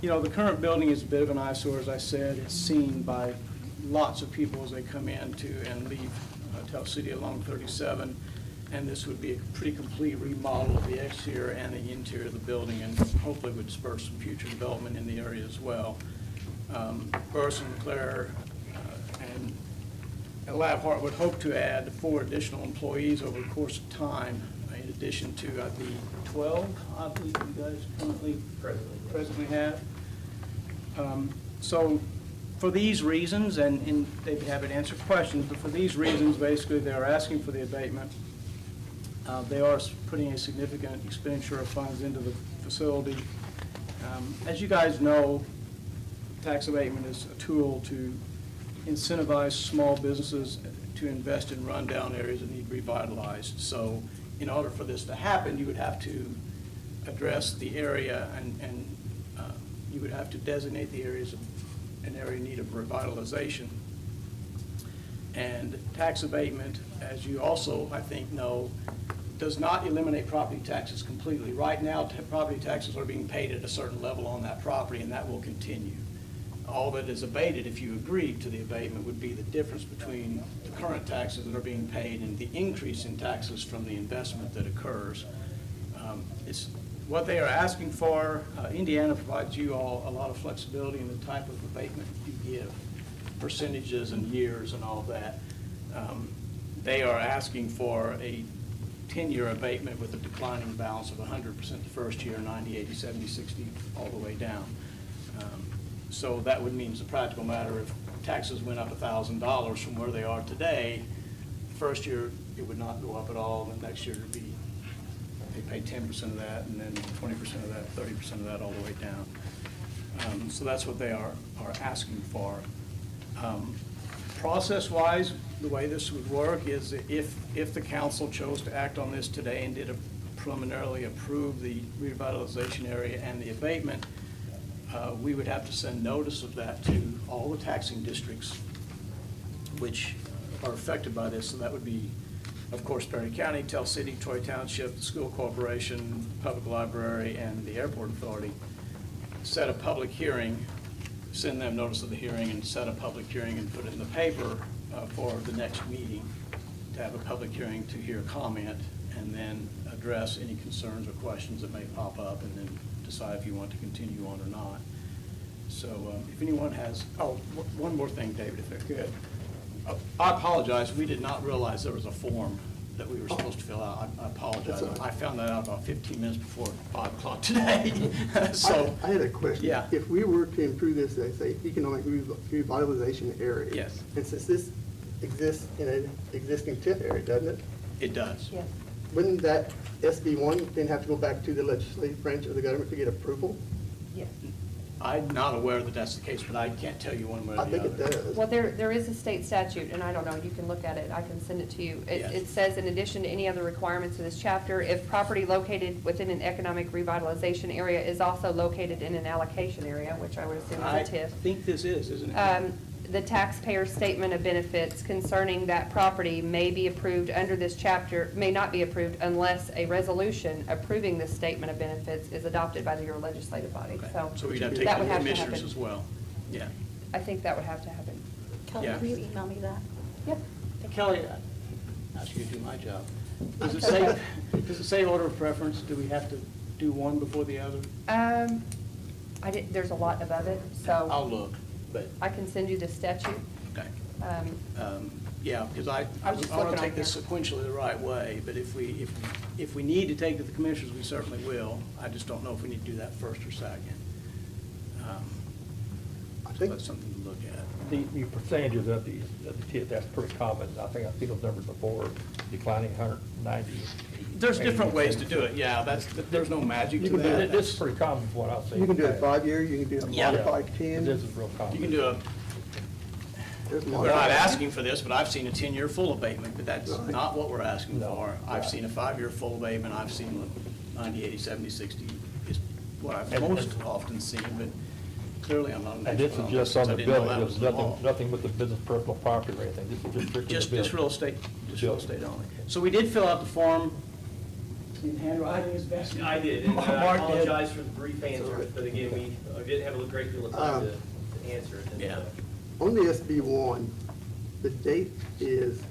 You know, the current building is a bit of an eyesore, as I said. It's seen by lots of people as they come in to and leave Tell City along 37. And this would be a pretty complete remodel of the exterior and the interior of the building, and hopefully would spur some future development in the area as well. Burson, Claire, and Lab Hart would hope to add 4 additional employees over the course of time, in addition to the 12, I believe you guys presently have. So for these reasons, and they'd be happy to answer questions, but for these reasons, basically, they're asking for the abatement. They are putting a significant expenditure of funds into the facility. As you guys know, tax abatement is a tool to incentivize small businesses to invest in rundown areas that need revitalized. So in order for this to happen, you would have to address the area, and you would have to designate the areas of an area in need of revitalization. And tax abatement, as you also, I think, know, does not eliminate property taxes completely. Right now, property taxes are being paid at a certain level on that property, and that will continue. All that is abated, if you agree to the abatement, would be the difference between the current taxes that are being paid and the increase in taxes from the investment that occurs. It's what they are asking for. Indiana provides you all a lot of flexibility in the type of abatement you give, percentages and years and all of that. They are asking for a 10-year abatement with a declining balance of 100% the first year, 90, 80, 70, 60, all the way down. So that would mean, as a practical matter, if taxes went up $1,000 from where they are today, the first year it would not go up at all, and the next year it would be, they pay 10% of that, and then 20% of that, 30% of that, all the way down. So that's what they are asking for. Process-wise, the way this would work is if the council chose to act on this today and did preliminarily approve the revitalization area and the abatement, we would have to send notice of that to all the taxing districts which are affected by this. So that would be, of course, Perry County, Tell City, Troy Township, the School Corporation, Public Library, and the Airport Authority. Set a public hearing, send them notice of the hearing, and set a public hearing and put it in the paper for the next meeting to have a public hearing to hear comment, and then address any concerns or questions that may pop up, and then decide if you want to continue on or not. So if anyone has, one more thing, David, if I could. I apologize, we did not realize there was a form that we were supposed to fill out. I apologize. I found that out about 15 minutes before 5 o'clock today. So I had a question. Yeah. If we were to improve this, as a economic revitalization area. Yes. And since this exists in an existing TIF area, doesn't it? It does. Yes. Wouldn't that SB1 then have to go back to the legislative branch of the government to get approval? Yes. I'm not aware that that's the case, but I can't tell you one way or the I other. think it does. Well, there is a state statute, and I don't know, you can look at it, I can send it to you. Yes. It says, in addition to any other requirements of this chapter, if property located within an economic revitalization area is also located in an allocation area, which I would assume I is a TIF. think this is, isn't it? The taxpayer statement of benefits concerning that property may be approved under this chapter, may not be approved unless a resolution approving this statement of benefits is adopted by your legislative body. Okay. So we'd have to that take would the have to commissioners happen. as well. Yeah. I think that would have to happen. Kelly, Yeah. will you email me that? Yep. Kelly, I ask you to do my job. Does it say order of preference? Do we have to do one before the other? There's a lot above it, I'll so look, but, I can send you the statute. okay. Um, Yeah, because I I was just want to looking take on this here. sequentially the right way, but if we need to take it to the commissioners, we certainly will. I just don't know if we need to do that first or second. I So think, that's something to look at. The percentages of the TIF, that's pretty common. I think I've seen those numbers before, declining 190. There's different ways to do it, yeah, there's no magic to You can do that. This is pretty common from what I've seen. you can do a 5-year, you can do a Yeah. modified 10. This is real common. You can do There's we're not modified. asking for this, but I've seen a 10-year full abatement, but that's Right. not what we're asking No. for. I've seen a 5-year full abatement, I've seen 90, 80, 70, 60 is what I've And- most often seen, but clearly I'm not an And this expert is on just this, on so I the didn't know building, that was there's the law. nothing with the business personal property or anything, this is just strictly the Just building. real estate only. So we did fill out the form Didn't handwriting his best. I did, and I Mark did. apologize for the brief answer, but again, I didn't have a great deal of time to answer it. and, Yeah. On the SB1, the date is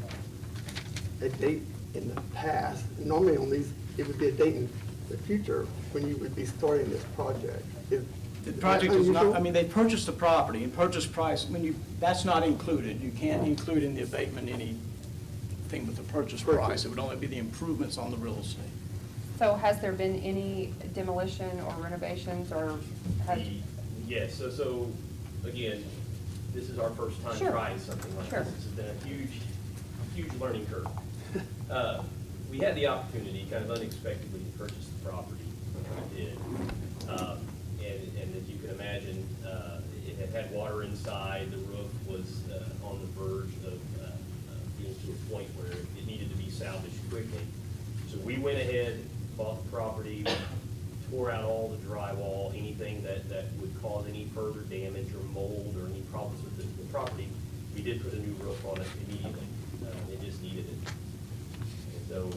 a date in the past. Normally on these, it would be a date in the future when you would be starting this project. The project is not, unusual? I mean, they purchased the property, and purchase price, that's not included. You can't include in the abatement anything with the purchase price. It would only be the improvements on the real estate. So has there been any demolition or renovations or has? Yes, so again, this is our first time Sure. trying something like Sure. this. This has been a huge learning curve. We had the opportunity, kind of unexpectedly, to purchase the property, which we did. And as you can imagine, it had water inside, the roof was on the verge of being to a point where it needed to be salvaged quickly. So we went ahead, bought the property, tore out all the drywall, anything that would cause any further damage or mold or any problems with the property. We did put a new roof on it immediately. It just needed it. And so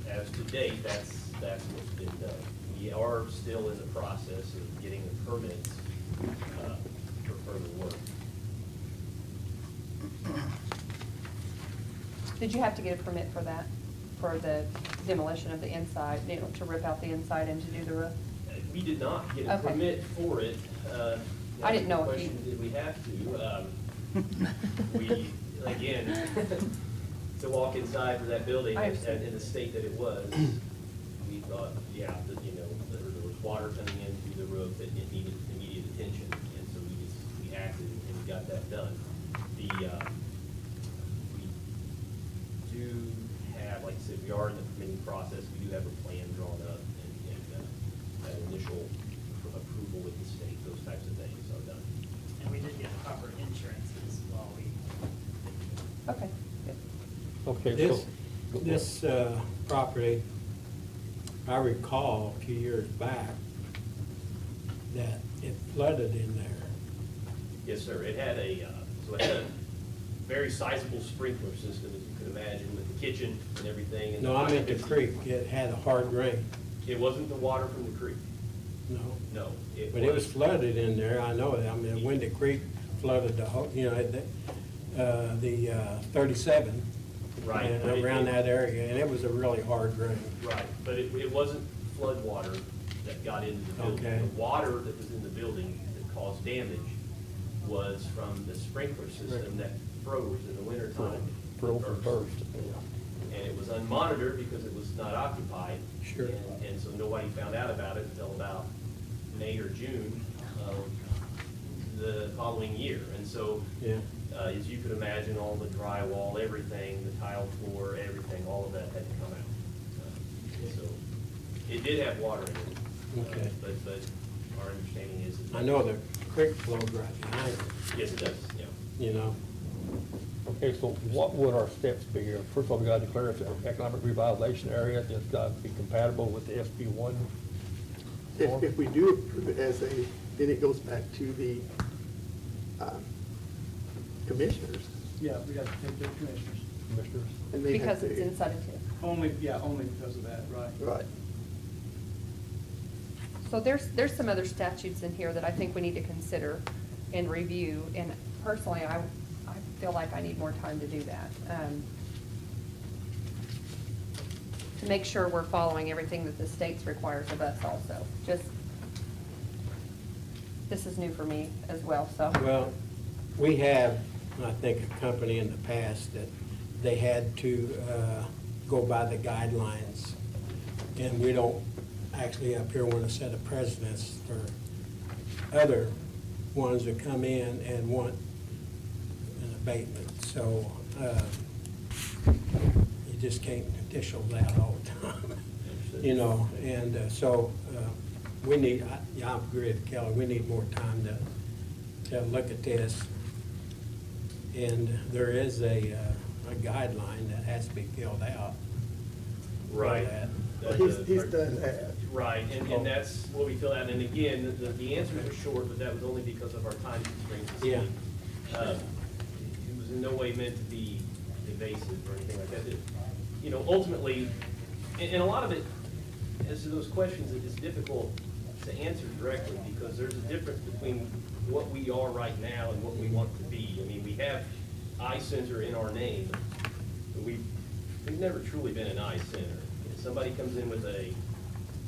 as to date, that's what's been done. We are still in the process of getting the permits for further work. Did you have to get a permit for that, for the demolition of the inside, to rip out the inside and to do the roof? We did not get a Okay. permit for it. I didn't know if Question, you- did we have to? We, again, to walk inside of that building I and understand. in the state that it was, we thought, yeah, that, there was water coming in through the roof that it needed immediate attention. And so we acted and we got that done. We do have, like I said, we are in the permitting process. We do have a plan drawn up and that initial approval with the state, those types of things are done. And we did get proper insurances while we, Okay, good. Okay, so. This property, I recall a few years back that it flooded in there. Yes, sir. It had so it had a very sizable sprinkler system, as you could imagine, with the kitchen and everything. And No, I meant the creek. It had a hard rain. It wasn't the water from the creek. No. No. But it was flooded in there, I know that. I mean, Windy Creek flooded the whole, the 37. Right, And but it- around that area, and it was a really hard rain. Right, but it wasn't flood water that got into the building. Okay. The water that was in the building that caused damage was from the sprinkler system that froze in the wintertime. Froze and burst. And it was unmonitored because it was not occupied. Sure. And so nobody found out about it until about May or June of the following year. And so, Yeah. as you could imagine, all the drywall, everything, the tile floor, everything, all of that had to come out. So it did have water in it. Okay. But our understanding is. that- I know the creek flowed right behind it, Yes, it does, yeah. you know. Okay, so what would our steps be here? First of all, we gotta declare it an economic revitalization area, it's gotta be compatible with the SB1. If we do approve it as then it goes back to the commissioners. Yeah, we got to take their commissioners. Commissioners. And they have Because it's to- inside of TIF. Only because of that, right. Right. So there's some other statutes in here that I think we need to consider and review, and personally, I feel like I need more time to do that. To make sure we're following everything that the states requires of us also. This is new for me as well, so. Well, we have, I think, a company in the past that they had to go by the guidelines. And we don't actually up here want to set a precedence for other ones that come in and want an abatement. So you just can't dish those out all the time, you know. And so we need, I agree with Kelly, we need more time to look at this. And there is a guideline that has to be filled out. for Right. that. He's done that. Right, and that's what we fill out, and again, the answers are short, but that was only because of our time constraints. this Yeah. evening. It was in no way meant to be evasive or anything like that. Ultimately, and a lot of it, as to those questions, it is difficult to answer directly because there's a difference between what we are right now and what we want to be. I mean, we have eye center in our name, but we've never truly been an eye center. If somebody comes in with a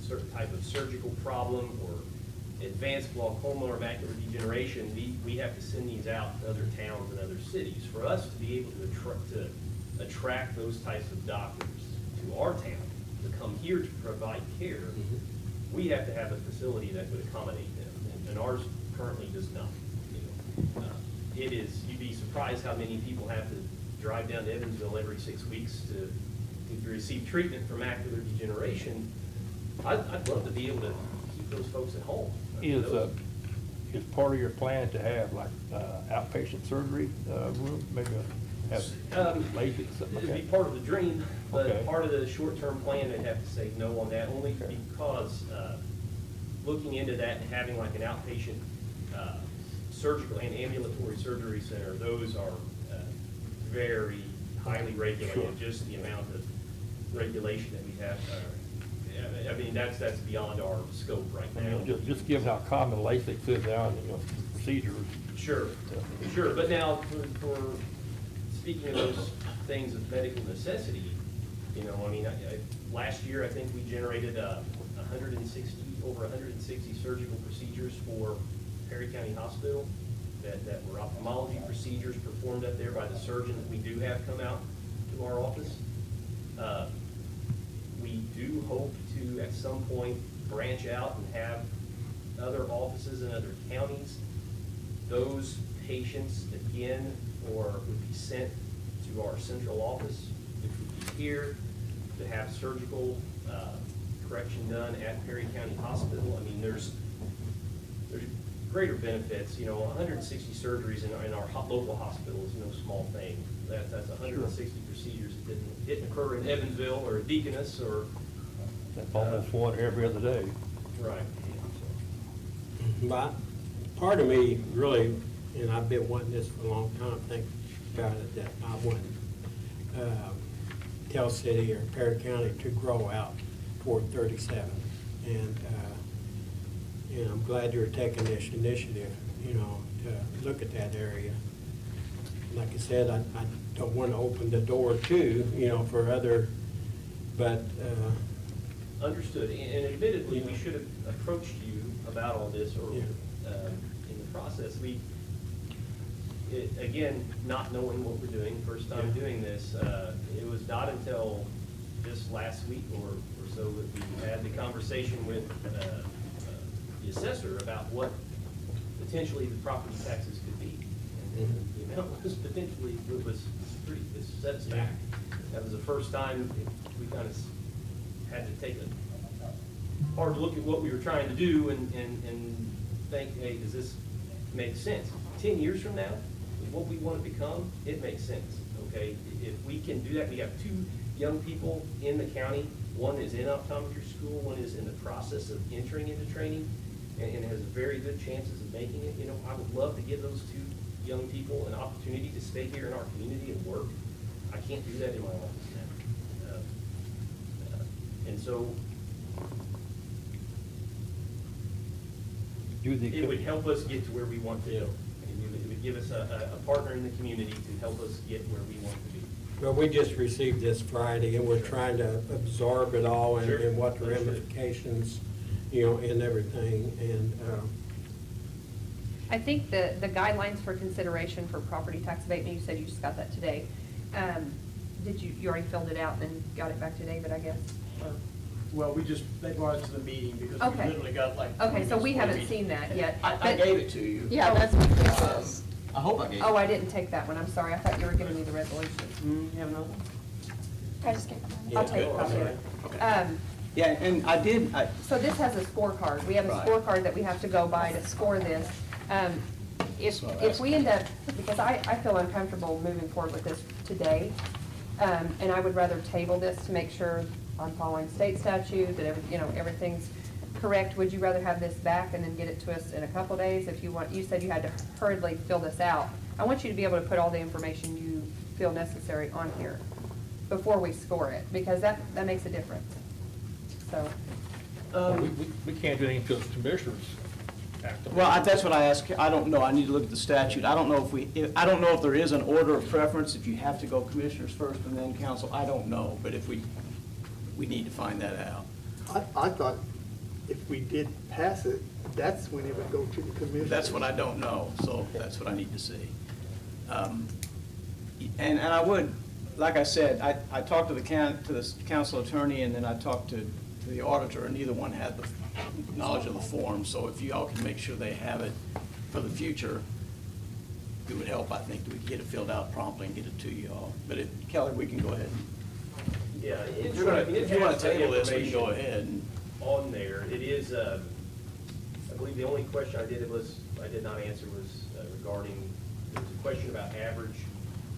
certain type of surgical problem or advanced glaucoma or macular degeneration, we have to send these out to other towns and other cities. For us to be able to attract those types of doctors to our town, to come here to provide care, we have to have a facility that would accommodate them, and ours currently does not. It is, you'd be surprised how many people have to drive down to Evansville every 6 weeks to receive treatment for macular degeneration. I'd love to be able to keep those folks at home. Is part of your plan to have like outpatient surgery room, maybe have LASIK, something like It'd be that? part of the dream, but Okay. part of the short-term plan, I'd have to say no on that, only Okay. because looking into that and having like an outpatient surgical and ambulatory surgery center, those are very highly regulated, Sure. just the amount of regulation that we have. I mean, that's beyond our scope right I now. mean, just given how common LASIK is now and, procedures. Sure, sure, but now, for speaking of those things of medical necessity, I mean, last year, I think we generated over 160 surgical procedures for Perry County Hospital that were ophthalmology procedures performed up there by the surgeon that we do have come out to our office. We do hope to, at some point, branch out and have other offices in other counties. Those patients, again, would be sent to our central office, which would be here, to have surgical correction done at Perry County Hospital. I mean, there's greater benefits. 160 surgeries in our local hospital is no small thing. That's 160 procedures that didn't occur in Evansville or Deaconess or. That's almost one every other day. Right. But part of me really, and I've been wanting this for a long time, think about it, that I want Tell City or Perry County to grow out toward 37. And I'm glad you're taking this initiative, to look at that area. Like I said, I don't want to open the door to, for other, but. Understood. And admittedly, we should have approached you about all this or in the process. Again, not knowing what we're doing, first time doing this, it was not until just last week or so that we had the conversation with the assessor about what potentially the property taxes could be. And the amount was potentially, it set us back. That was the first time we kind of had to take a hard look at what we were trying to do and think, hey, does this make sense? 10 years from now, with what we want to become, it makes sense, okay? If we can do that, we have 2 young people in the county. One is in optometry school, one is in the process of entering into training and has very good chances of making it. I would love to give those 2 young people an opportunity to stay here in our community and work. I can't do that in my office now. And so it would help us get to where we want to go. It would give us a partner in the community to help us get where we want to be. Well, we just received this Friday, and we're trying to absorb it all and Sure. and what the ramifications, and everything, and, I think the guidelines for consideration for property tax abatement, you said you just got that today. Did you already filled it out and then got it back to David, I guess? Or- Well, they brought it to the meeting because we Okay. literally got like. Okay, so we 20 haven't minutes seen that yet. I but- gave it to you. Yeah, that's what this is. I hope I gave Oh, I didn't take that one, I'm sorry, I thought you were giving me the resolution. You have another one? I just gave them. I'll take a copy of it. Yeah, and I did, So this has a scorecard. We have a Right. scorecard that we have to go by to score this. If we end up, because I feel uncomfortable moving forward with this today, and I would rather table this to make sure I'm following state statute, that everything's correct. Would you rather have this back and then get it to us in a couple days? If you want, you said you had to hurriedly fill this out. I want you to be able to put all the information you feel necessary on here before we score it, because that makes a difference. So We can't do anything until the commissioners act on it. Well, that's what I asked. I don't know. I need to look at the statute. I don't know I don't know if there is an order of preference, if you have to go commissioners first and then council. I don't know, but if we need to find that out. I thought if we did pass it, that's when it would go to the commission. That's what I don't know, so that's what I need to see. And I would, like I said, I talked to the council attorney, and then I talked to the auditor, and neither one had the knowledge of the form, so if you all can make sure they have it for the future, it would help, I think, to get it filled out promptly and get it to you all. But Kelly, we can go ahead. Yeah. If you want to table this, we can go ahead. On there, it is, I believe the only question I did not answer was regarding, there was a question about average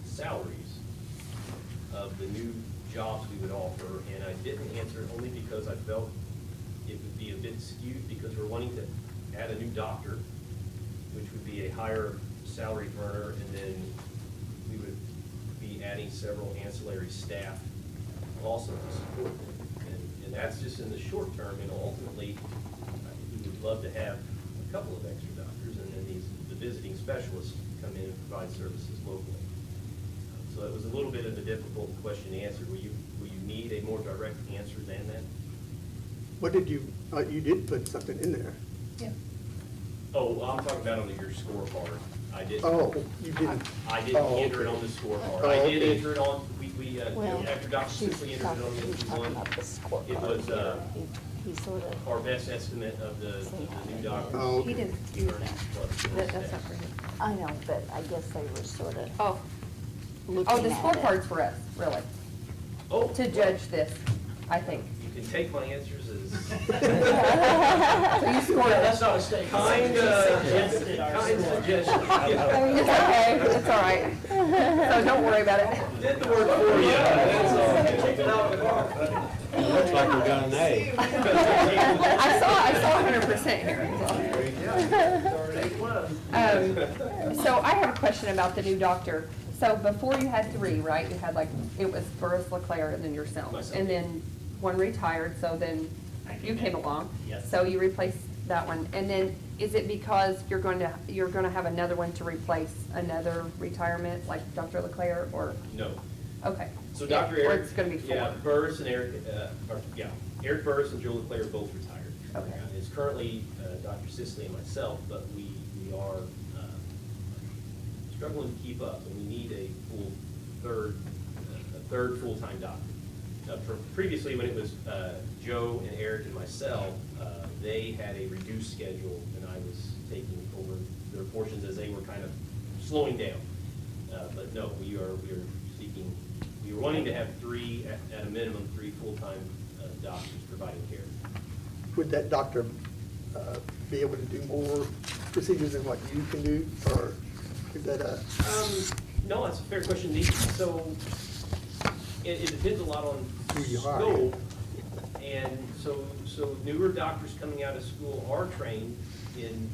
salaries of the new jobs we would offer, and I didn't answer it only because I felt it would be a bit skewed, because we're wanting to add a new doctor, which would be a higher salary earner, and then we would be adding several ancillary staff also to support them. And that's just in the short term, and ultimately, we would love to have a couple of extra doctors, and then the visiting specialists come in and provide services locally. So it was a little bit of a difficult question to answer. Will you need a more direct answer than that? What did you did put something in there. Yeah. Oh, I'm talking about on your scorecard. I didn't. Oh, you didn't. I didn't Oh, enter it okay. on the scorecard. Oh, I did okay. enter it on, Well, after Dr. Sisley entered it on the one, it was, He sort of, our best estimate of the new doctor. Oh, He didn't do that. That's not for him. I know, but I guess they were sort of Oh, looking oh, the at scorecard's it. for us, really, Oh, to judge this, I think. you can take my answers as. So you scored it. That's not a statement. Kind suggestion. It's okay, it's all right. So don't worry about it. Did the work for you, that's all. Check it out. Looks like we got an A. I saw 100% here. So I have a question about the new doctor. So before you had 3, right? You had it was Burris, LeClaire, and then yourself. Myself. And then one retired, so then you came along. Yes. So you replaced that one. And then is it because you're going to have another one to replace another retirement, like Dr. LeClaire, or? No. Okay. So Yeah, Dr. or Eric. it's gonna be 4. Yeah, Burris and Eric, Eric Burris and Joe LeClaire are both retired. Okay. It's currently Dr. Sisley and myself, but we are struggling to keep up, and we need a third full-time doctor. Previously, when it was Joe and Eric and myself, they had a reduced schedule, and I was taking over their portions as they were kind of slowing down. But no, we are seeking, we were wanting to have 3, at a minimum, 3 full-time doctors providing care. Would that doctor be able to do more procedures than what you can do, or is that a? No, that's a fair question. So it depends a lot on Who you hire. scope. And so newer doctors coming out of school are trained in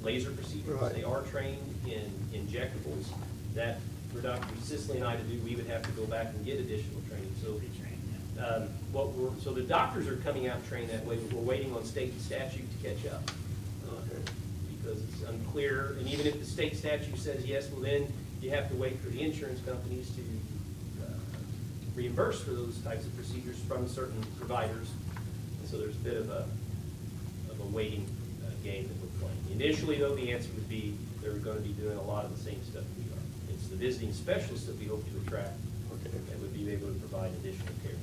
laser procedures. Right. They are trained in injectables. That for Dr. Sisley and I to do, we would have to go back and get additional training. So so the doctors are coming out trained that way, but we're waiting on state statute to catch up. Because it's unclear, and even if the state statute says yes, well then you have to wait for the insurance companies to reimburse for those types of procedures from certain providers. And so there's a bit of a waiting game that we're playing. Initially though, the answer would be they're going to be doing a lot of the same stuff we are. It's the visiting specialists that we hope to attract that would be able to provide additional care.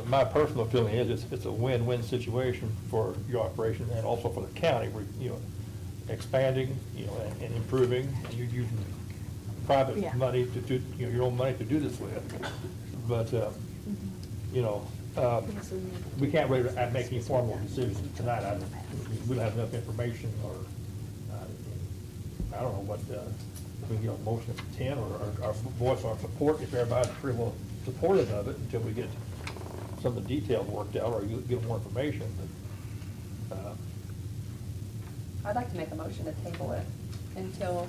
My personal feeling is it's a win-win situation for your operation and also for the county. We're, expanding, and improving, and you're using private Yeah. money to do, your own money to do this with. But, we can't really make any formal decisions tonight. We don't have enough information, or, I don't know what, we can get a motion of 10, or voice our support if everybody's pretty well supportive of it until we get some of the details worked out, or you give more information. But, I'd like to make a motion to table it until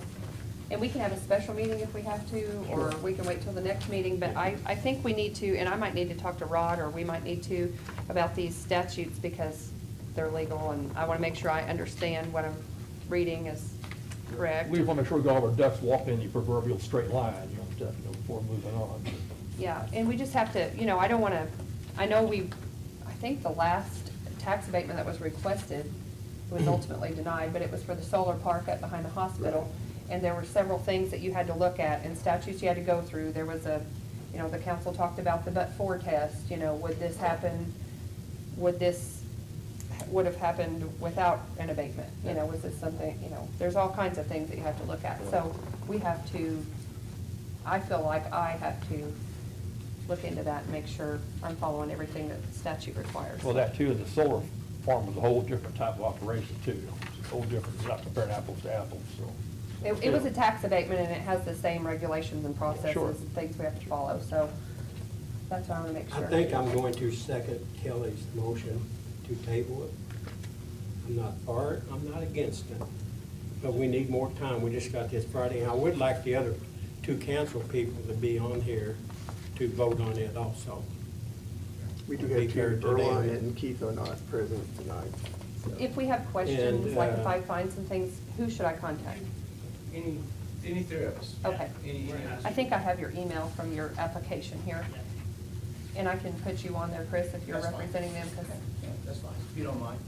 And we can have a special meeting if we have to, or we can wait till the next meeting, but I think we need to, and I might need to talk to Rod, or we might need to, about these statutes, because they're legal, and I wanna make sure I understand what I'm reading is correct. We just want to make sure we got all our ducks walking in the proverbial straight line, before moving on. Yeah, and we just have to, I don't wanna, I think the last tax abatement that was requested was ultimately denied, but it was for the solar park up behind the hospital. And there were several things that you had to look at and statutes you had to go through. There was the council talked about the but-for test, would this happen, would have happened without an abatement? Was this something, there's all kinds of things that you have to look at. So we have to, I feel like I have to look into that and make sure I'm following everything that the statute requires. Well, that too, the solar farm was a whole different type of operation too. It's a whole different, it's not comparing apples to apples, so. It was a tax abatement, and it has the same regulations and processes Sure. and things we have to follow, so that's why I want to make I sure. think I'm going to second Kelly's motion to table it. I'm not for it, I'm not against it, but we need more time. We just got this Friday, and I would like the other two council people to be on here to vote on it also. We do Be have fair Terry to them. Berline and Keith are not present tonight. so. If we have questions, And, like if I find some things, who should I contact? Any three of us. Okay. Any I think I have your email from your application here, and I can put you on there, Chris, if you're That's fine. representing them, 'cause Yeah, that's fine, if you don't mind.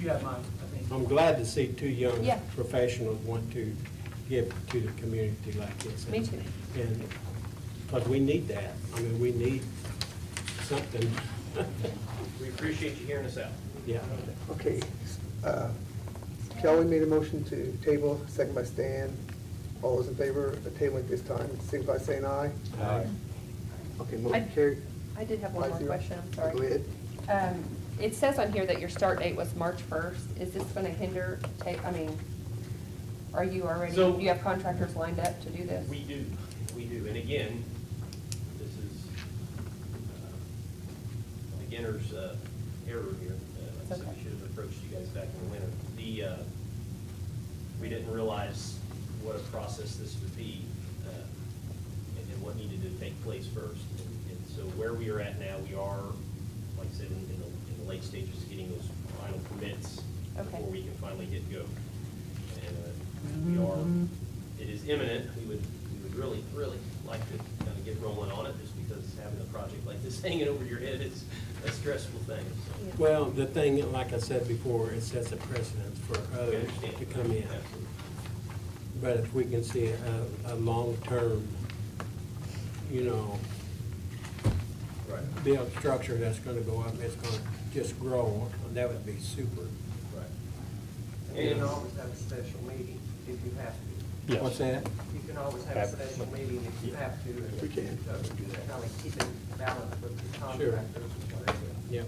You have mine, I think. I'm glad to see two young Yeah. professionals want to give to the community like this. Me too. And, because we need that. I mean, we need something. We appreciate you hearing us out. Yeah. Okay, Kelly made a motion to table, second by Stan. All those in favor of tabling at this time, signify by saying aye. Aye. Okay, I- motion carried. I did have one more 5-0. question, I'm sorry. Go ahead. It says on here that your start date was March 1st. Is this going to hinder, are you already, So- do you have contractors lined up to do this? We do. And again, this is beginner's error here. Like I said, Okay. we should have approached you guys back in the winter. We didn't realize what a process this would be and what needed to take place first. And so where we are at now, we are, like I said, in the late stages of getting those final permits Okay. before we can finally hit go. And it is imminent. We would really, really like to kind of get rolling on it, just because having a project like this hanging over your head is a stressful thing. So. Well, the thing, like I said before, it sets a precedent for We others understand. to come in. Absolutely. But if we can see a long-term, Right. build structure that's gonna go up, it's gonna just grow, that would be super. Right. You can always have a special meeting if you have to. Yes. What's that? You can always have a special meeting if you have to. We can. Kind of keep it balanced with the Sure. contractors. Yep.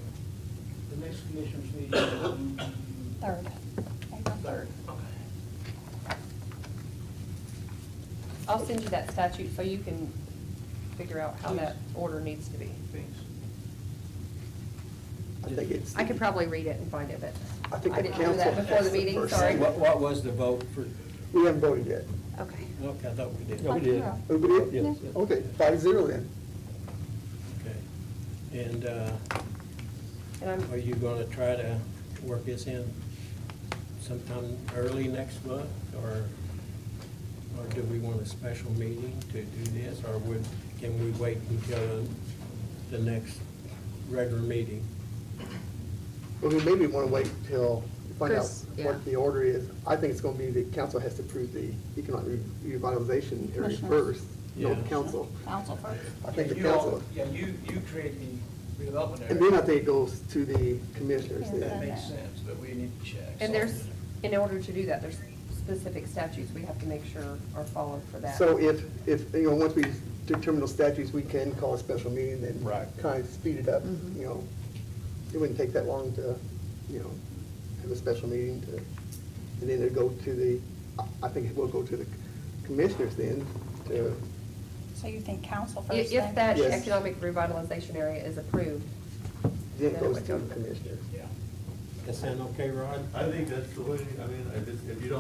The next commissioners meeting. Third. April 3rd. I'll send you that statute so you can figure out how that order needs to be. I think it's. I could probably read it and find it, but I think I the didn't do that council before the has the meeting, first sorry. say. What was the vote for? We haven't voted yet. Okay. Okay, I thought we did. Yeah, we did. Oh, we did? Yes. Okay, 5-0 then. Okay. And And I'm, are you gonna try to work this in sometime early next month, or do we want a special meeting to do this, or can we wait until the next regular meeting? Well, we maybe want to wait till, find out Chris, yeah. what the order is. I think it's going to be the council has to approve the economic revitalization area Commissioners. first, no, the Yeah. council. Council first. I think the You all- council, Yeah, you create the redevelopment area. and then I think it goes to the commissioners Yeah. That then. makes sense, but we need to check. and there's, in order to do that, there's specific statutes we have to make sure are followed for that. So if, once we determine those statutes, we can call a special meeting, then Right. kind of speed it up, Mhm. It wouldn't take that long to, have a special meeting to, and then it'd go to the, I think it will go to the commissioners then to, So you think council If first then? that Yes. economic revitalization area is approved, then Then it it goes would to go the to the- commissioners. Yeah. That sound okay, Rod? I think that's the way, I mean, if you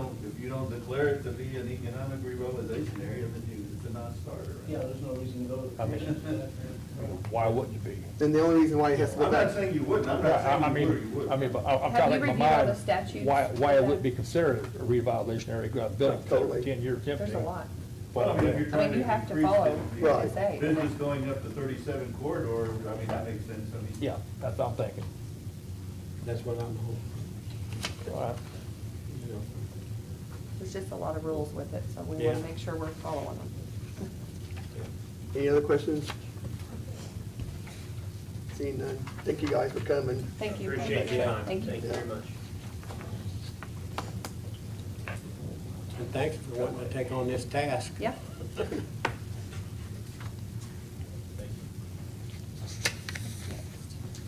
don't declare it to be an economic revitalization area, then it's a non-starter. Right? Yeah, there's no reason to go. I mean, why wouldn't it be? Then the only reason why it has to go I'm back. not saying you wouldn't, I'm not saying you would or you wouldn't. I mean, but I'm Have trying to you think in my reviewed all mind, the statutes? why it would be considered a revitalization area, building Totally. 10-year tempting. There's a lot. Well, I mean, if you're trying you have to increase follow the- what Right. they say. Business going up to 37 corridor, I mean, that makes sense, I mean. Yeah, that's what I'm thinking. That's what I'm hoping. All right. You know. There's just a lot of rules with it, so we Yeah. want to make sure we're following them. Any other questions? Seeing none. Thank you guys for coming. Thank you. Appreciate your time. Thank you. Thank you very much. And thanks for wanting to take on this task. Yeah.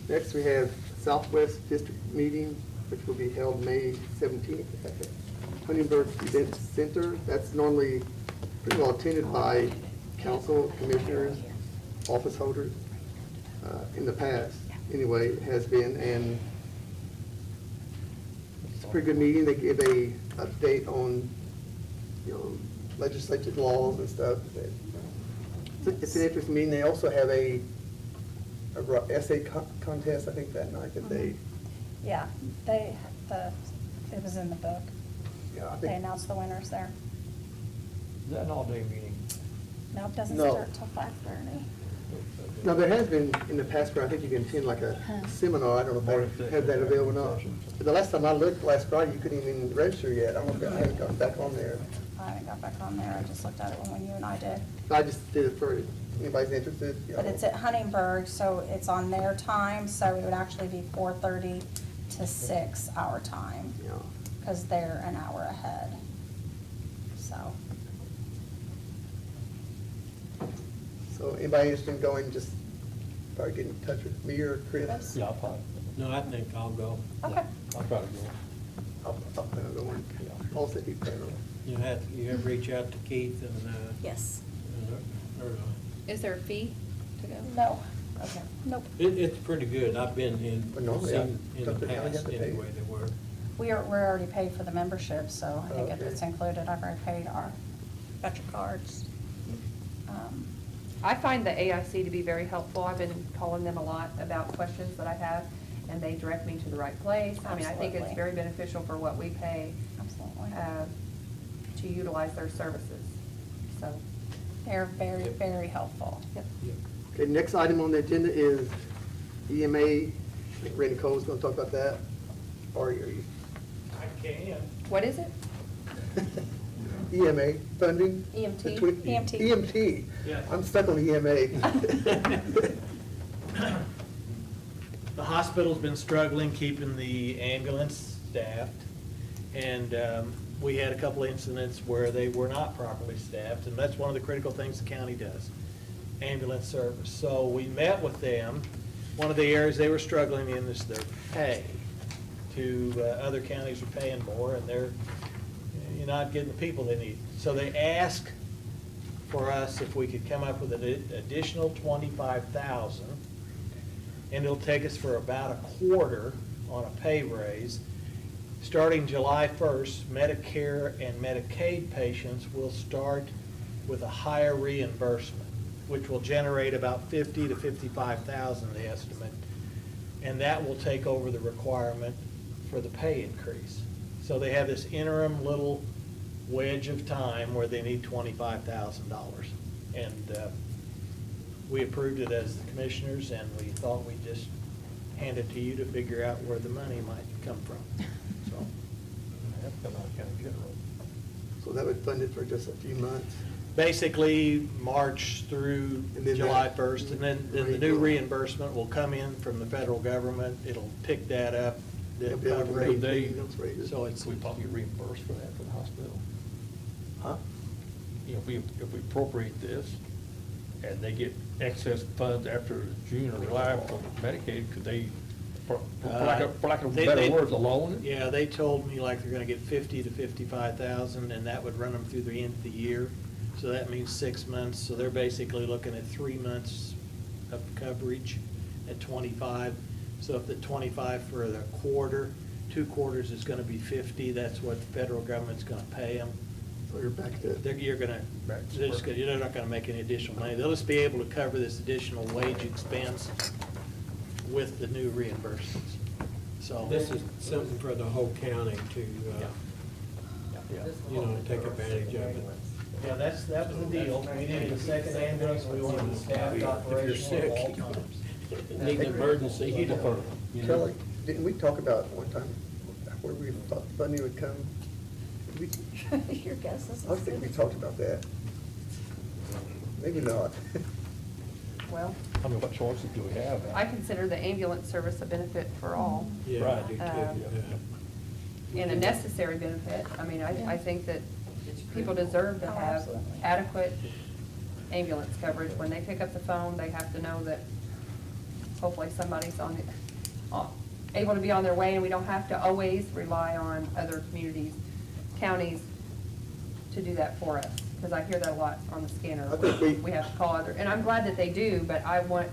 Next, we have Southwest District meeting, which will be held May 17th at the Huntingburg Event Center. That's normally pretty well attended by council, commissioners, office holders, in the past. Anyway, it has been, and it's a pretty good meeting. They give a update on, legislative laws and stuff. It's an interesting meeting. They also have a essay contest, I think, that night that they, Yeah, it was in the book. yeah, I They think, announced the winners there. Is that an all-day meeting? No, it doesn't No. start till 5:30. no, there has been in the past where I think you can attend like a seminar. I don't know if they have that available or not. But the last time I looked, last Friday, you couldn't even register yet. I don't know if I haven't gotten back on there. I haven't got back on there, I just looked at it when you and I did. I just did it for anybody's interested. But it's at Huntingburg, so it's on their time, so it would actually be 4:30 to 6 our time, Yeah. because they're an hour ahead, so. So anybody interested in going, just probably get in touch with me or Chris. Yeah, I'll probably, No, I think I'll go. Okay. I'll try to go. I'll plan on going. Paul said he'd plan on. You have to reach out to Keith and, Yes. or, Is there a fee to go? No, Okay. nope. it's pretty good. I've been in, But normally, seen in the don't the county past have to pay? anyway, they were. We're already paid for the membership, so I think if Okay. it's included, I've already paid our Metro cards. I find the AIC to be very helpful. I've been calling them a lot about questions that I have, and they direct me to the right place. I mean, I think it's Absolutely. very beneficial for what we pay Absolutely. to utilize their services, so. They're very, very helpful. Yep. Okay, next item on the agenda is EMA. I think Randy Cole's gonna talk about that. Or are you? I can. What is it? EMA funding? EMT? The twi- EMT. EMT. Yeah. I'm stuck on EMA. The hospital's been struggling keeping the ambulance staffed, and we had a couple incidents where they were not properly staffed, and that's one of the critical things the county does, ambulance service. So we met with them. One of the areas they were struggling in is their pay. Other counties are paying more, and you're not getting the people they need. So they asked for us if we could come up with an additional $25,000, and it'll take us for about a quarter on a pay raise. Starting July 1st, Medicare and Medicaid patients will start with a higher reimbursement, which will generate about $50,000 to $55,000, the estimate, and that will take over the requirement for the pay increase. So they have this interim little wedge of time where they need $25,000. And we approved it as the commissioners, and we thought we'd just hand it to you to figure out where the money might come from. So, That's come out of county general. So that would fund it for just a few months. basically, March through And then July that- 1st, and then the new reimbursement will come in from the federal government. It'll pick that up, the It'll be able to cover rate rate. those rates. So it's, We probably get reimbursed for that for the hospital. Huh? You know, if we appropriate this, and they get excess funds after June or July for Medicaid, could they, for lack of better words, alone it? Yeah, they told me like they're gonna get 50 to 55,000, and that would run them through the end of the year. So that means 6 months, so they're basically looking at 3 months of coverage at 25. So if the 25 for the quarter, 2 quarters is gonna be 50, that's what the federal government's gonna pay them. So you're back to, You're not gonna make any additional money. They'll just be able to cover this additional wage expense with the new reimbursements. So. This is something for the whole county to, take advantage of it. Yeah, that was the deal. We needed a second ambulance, we wanted the staff If you're operational at all sick, times. need an emergency, you know. Kelly, didn't we talk about one time where we thought funding would come? Did we- Your guess is. I was thinking we talked about that. Maybe not. Well, I mean, what choices do we have? I consider the ambulance service a benefit for all. Yeah, I do too, yeah. And a necessary benefit. I mean, I think that people deserve to Oh, have absolutely. adequate ambulance coverage. When they pick up the phone, they have to know that hopefully somebody's able to be on their way, and we don't have to always rely on other communities, counties to do that for us. Because I hear that a lot on the scanner. I think We have to call other, and I'm glad that they do, but I want,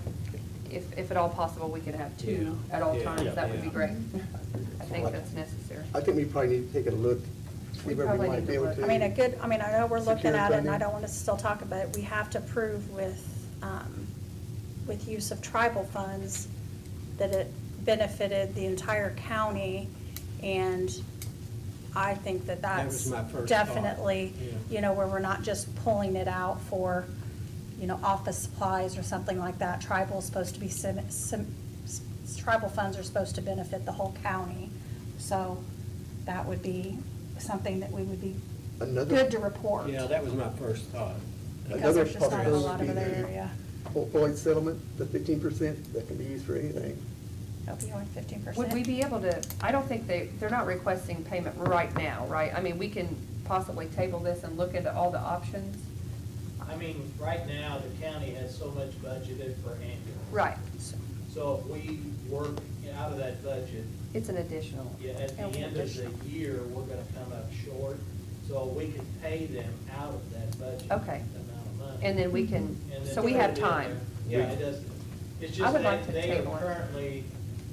if at all possible, we could have 2 at all Yeah. times. That would be Yeah. great. I think that's necessary. I think we probably need to take a look, see We where we probably might need be to able look. to. I know we're looking secure at it, and I funding. don't want to still talk about it. We have to prove with use of tribal funds that it benefited the entire county, and I think that That that's was my first thought. Definitely, Yeah. where we're not just pulling it out for, office supplies or something like that. Tribal's supposed to be, tribal funds are supposed to benefit the whole county. So that would be something that we would be Another- good to report. Yeah, that was my first thought. Because Another there's just not a lot of possibility other would be area. Opioid settlement, the 15% that can be used for anything. Opioid 15%. Would we be able to, I don't think they're not requesting payment right now, right? I mean, we can possibly table this and look into all the options. I mean, right now, the county has so much budgeted for ambulance. Right. So if we work out of that budget, It's an additional. yeah, at the end of the year, we're gonna come up short. So we can pay them out of that budget. Okay. Amount of money. And then we can, And then so we put have it in time. there. Yeah, it does, it's I just would like that to they are table it. currently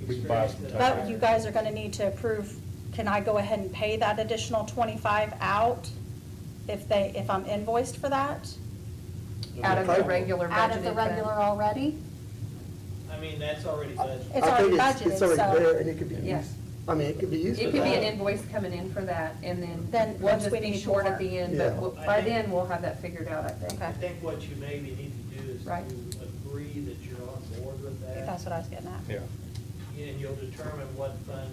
We can buy some experiencing. time. But you guys are gonna need to approve, can I go ahead and pay that additional 25 out if I'm invoiced for that? Out of the regular budget. Out of the regular already? I mean, that's already budgeted. It's I already think budgeted, It's already so- there, and it could be Yeah. used, I mean, it could be used for It could be an that. invoice coming in for that, and Then then we'll once just we be need short more. at the end, Yeah. but by then, we'll have that figured out, I think. I think what you maybe need to do is to Right. agree that you're on board with that. That's what I was getting at. Yeah. And you'll determine what fund.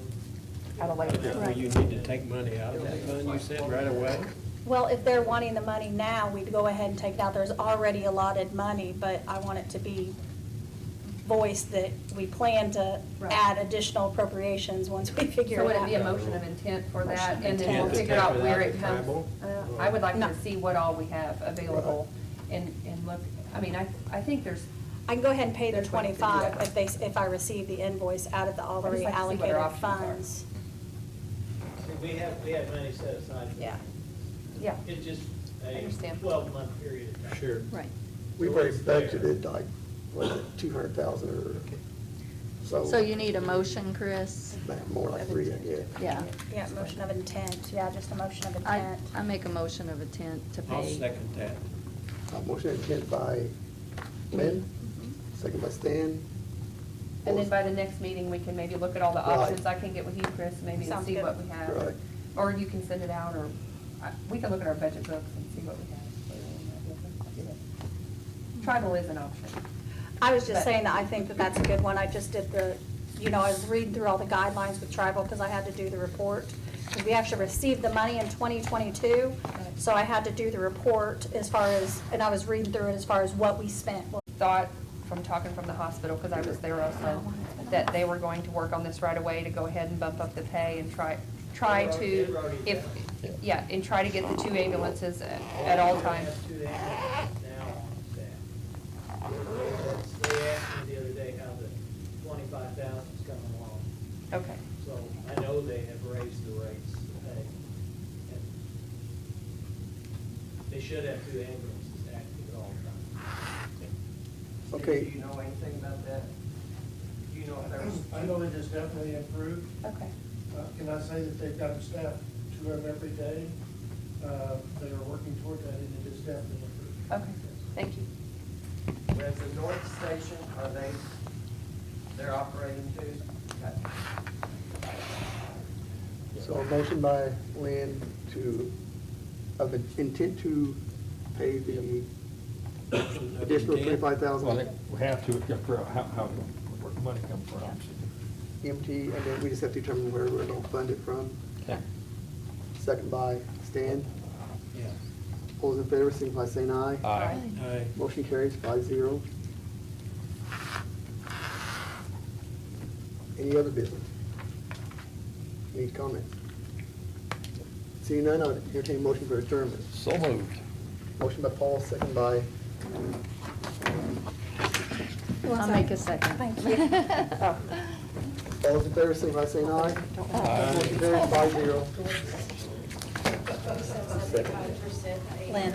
At a later date. Well, you need to take money out of that fund, you said, right away? Well, if they're wanting the money now, we'd go ahead and take it out. There's already allotted money, but I want it to be voiced that we plan to Right. add additional appropriations once we figure So it would out. it be a motion of intent for Motion that, of and then we'll intent to figure take out it where out it of comes? tribal? I would like No. to see what all we have available and look, I mean, I think there's, I can go ahead and pay the There's ways to do 25 it. if I receive the invoice out of the already like to see what our allocated options are. funds. See, we have money set aside. for Yeah. yeah. It's just I a understand. 12-month period of time. Sure. Right. We've already budgeted like, what is it, 200,000 or so. So you need a motion, Chris? More like 3, I guess. Yeah. Yeah, motion of intent. Yeah, just a motion of I intent. make a motion of intent to I'll pay. second that. Motion intent by Lynn, second by Stan. And then by the next meeting, we can maybe look at all the Right. options. I can get with you, Chris, maybe and Sounds see good. what we have. Right. Or you can send it out, or we can look at our budget books and see what we have. Tribal is an option. I was just But- saying that I think that that's a good one. I just did I was reading through all the guidelines with tribal because I had to do the report. Because we actually received the money in 2022, so I had to do the report and I was reading through it as far as what we spent. Thought from talking from the hospital, because I was there also, that they were going to work on this right away to go ahead and bump up the pay and try They've to, already if, done yeah, and try to get the 2 ambulances at all times. We have 2 ambulances now on staff. They asked me the other day how the 25,000 is coming along. Okay. So I know they have raised the rates to pay. And they should have 2 ambulances active at all times. Okay. Do you know anything about that? Do you know if there's? I know it is definitely improved. Okay. Can I say that they've got staff to them every day? They are working toward that, and it is definitely improved. Okay, thank you. Whereas the North Station, they're operating too? Okay. So a motion by Lynn of an intent to pay the additional Intent. Well, I $25,000 think we have to, figure out where the money comes from. empty, and then we just have to determine where we're gonna fund it from. Okay. Second by Stan. Yeah. All those in favor, signify by saying aye. Aye. Aye. Motion carries 5-0. Any other business? Any comments? Seeing none, I'll entertain a motion for adjournment. So moved. Motion by Paul, second by, I'll make a second. Thank you. all those in favor, signify by saying aye. Aye. Motion carries 5-0. Lynn.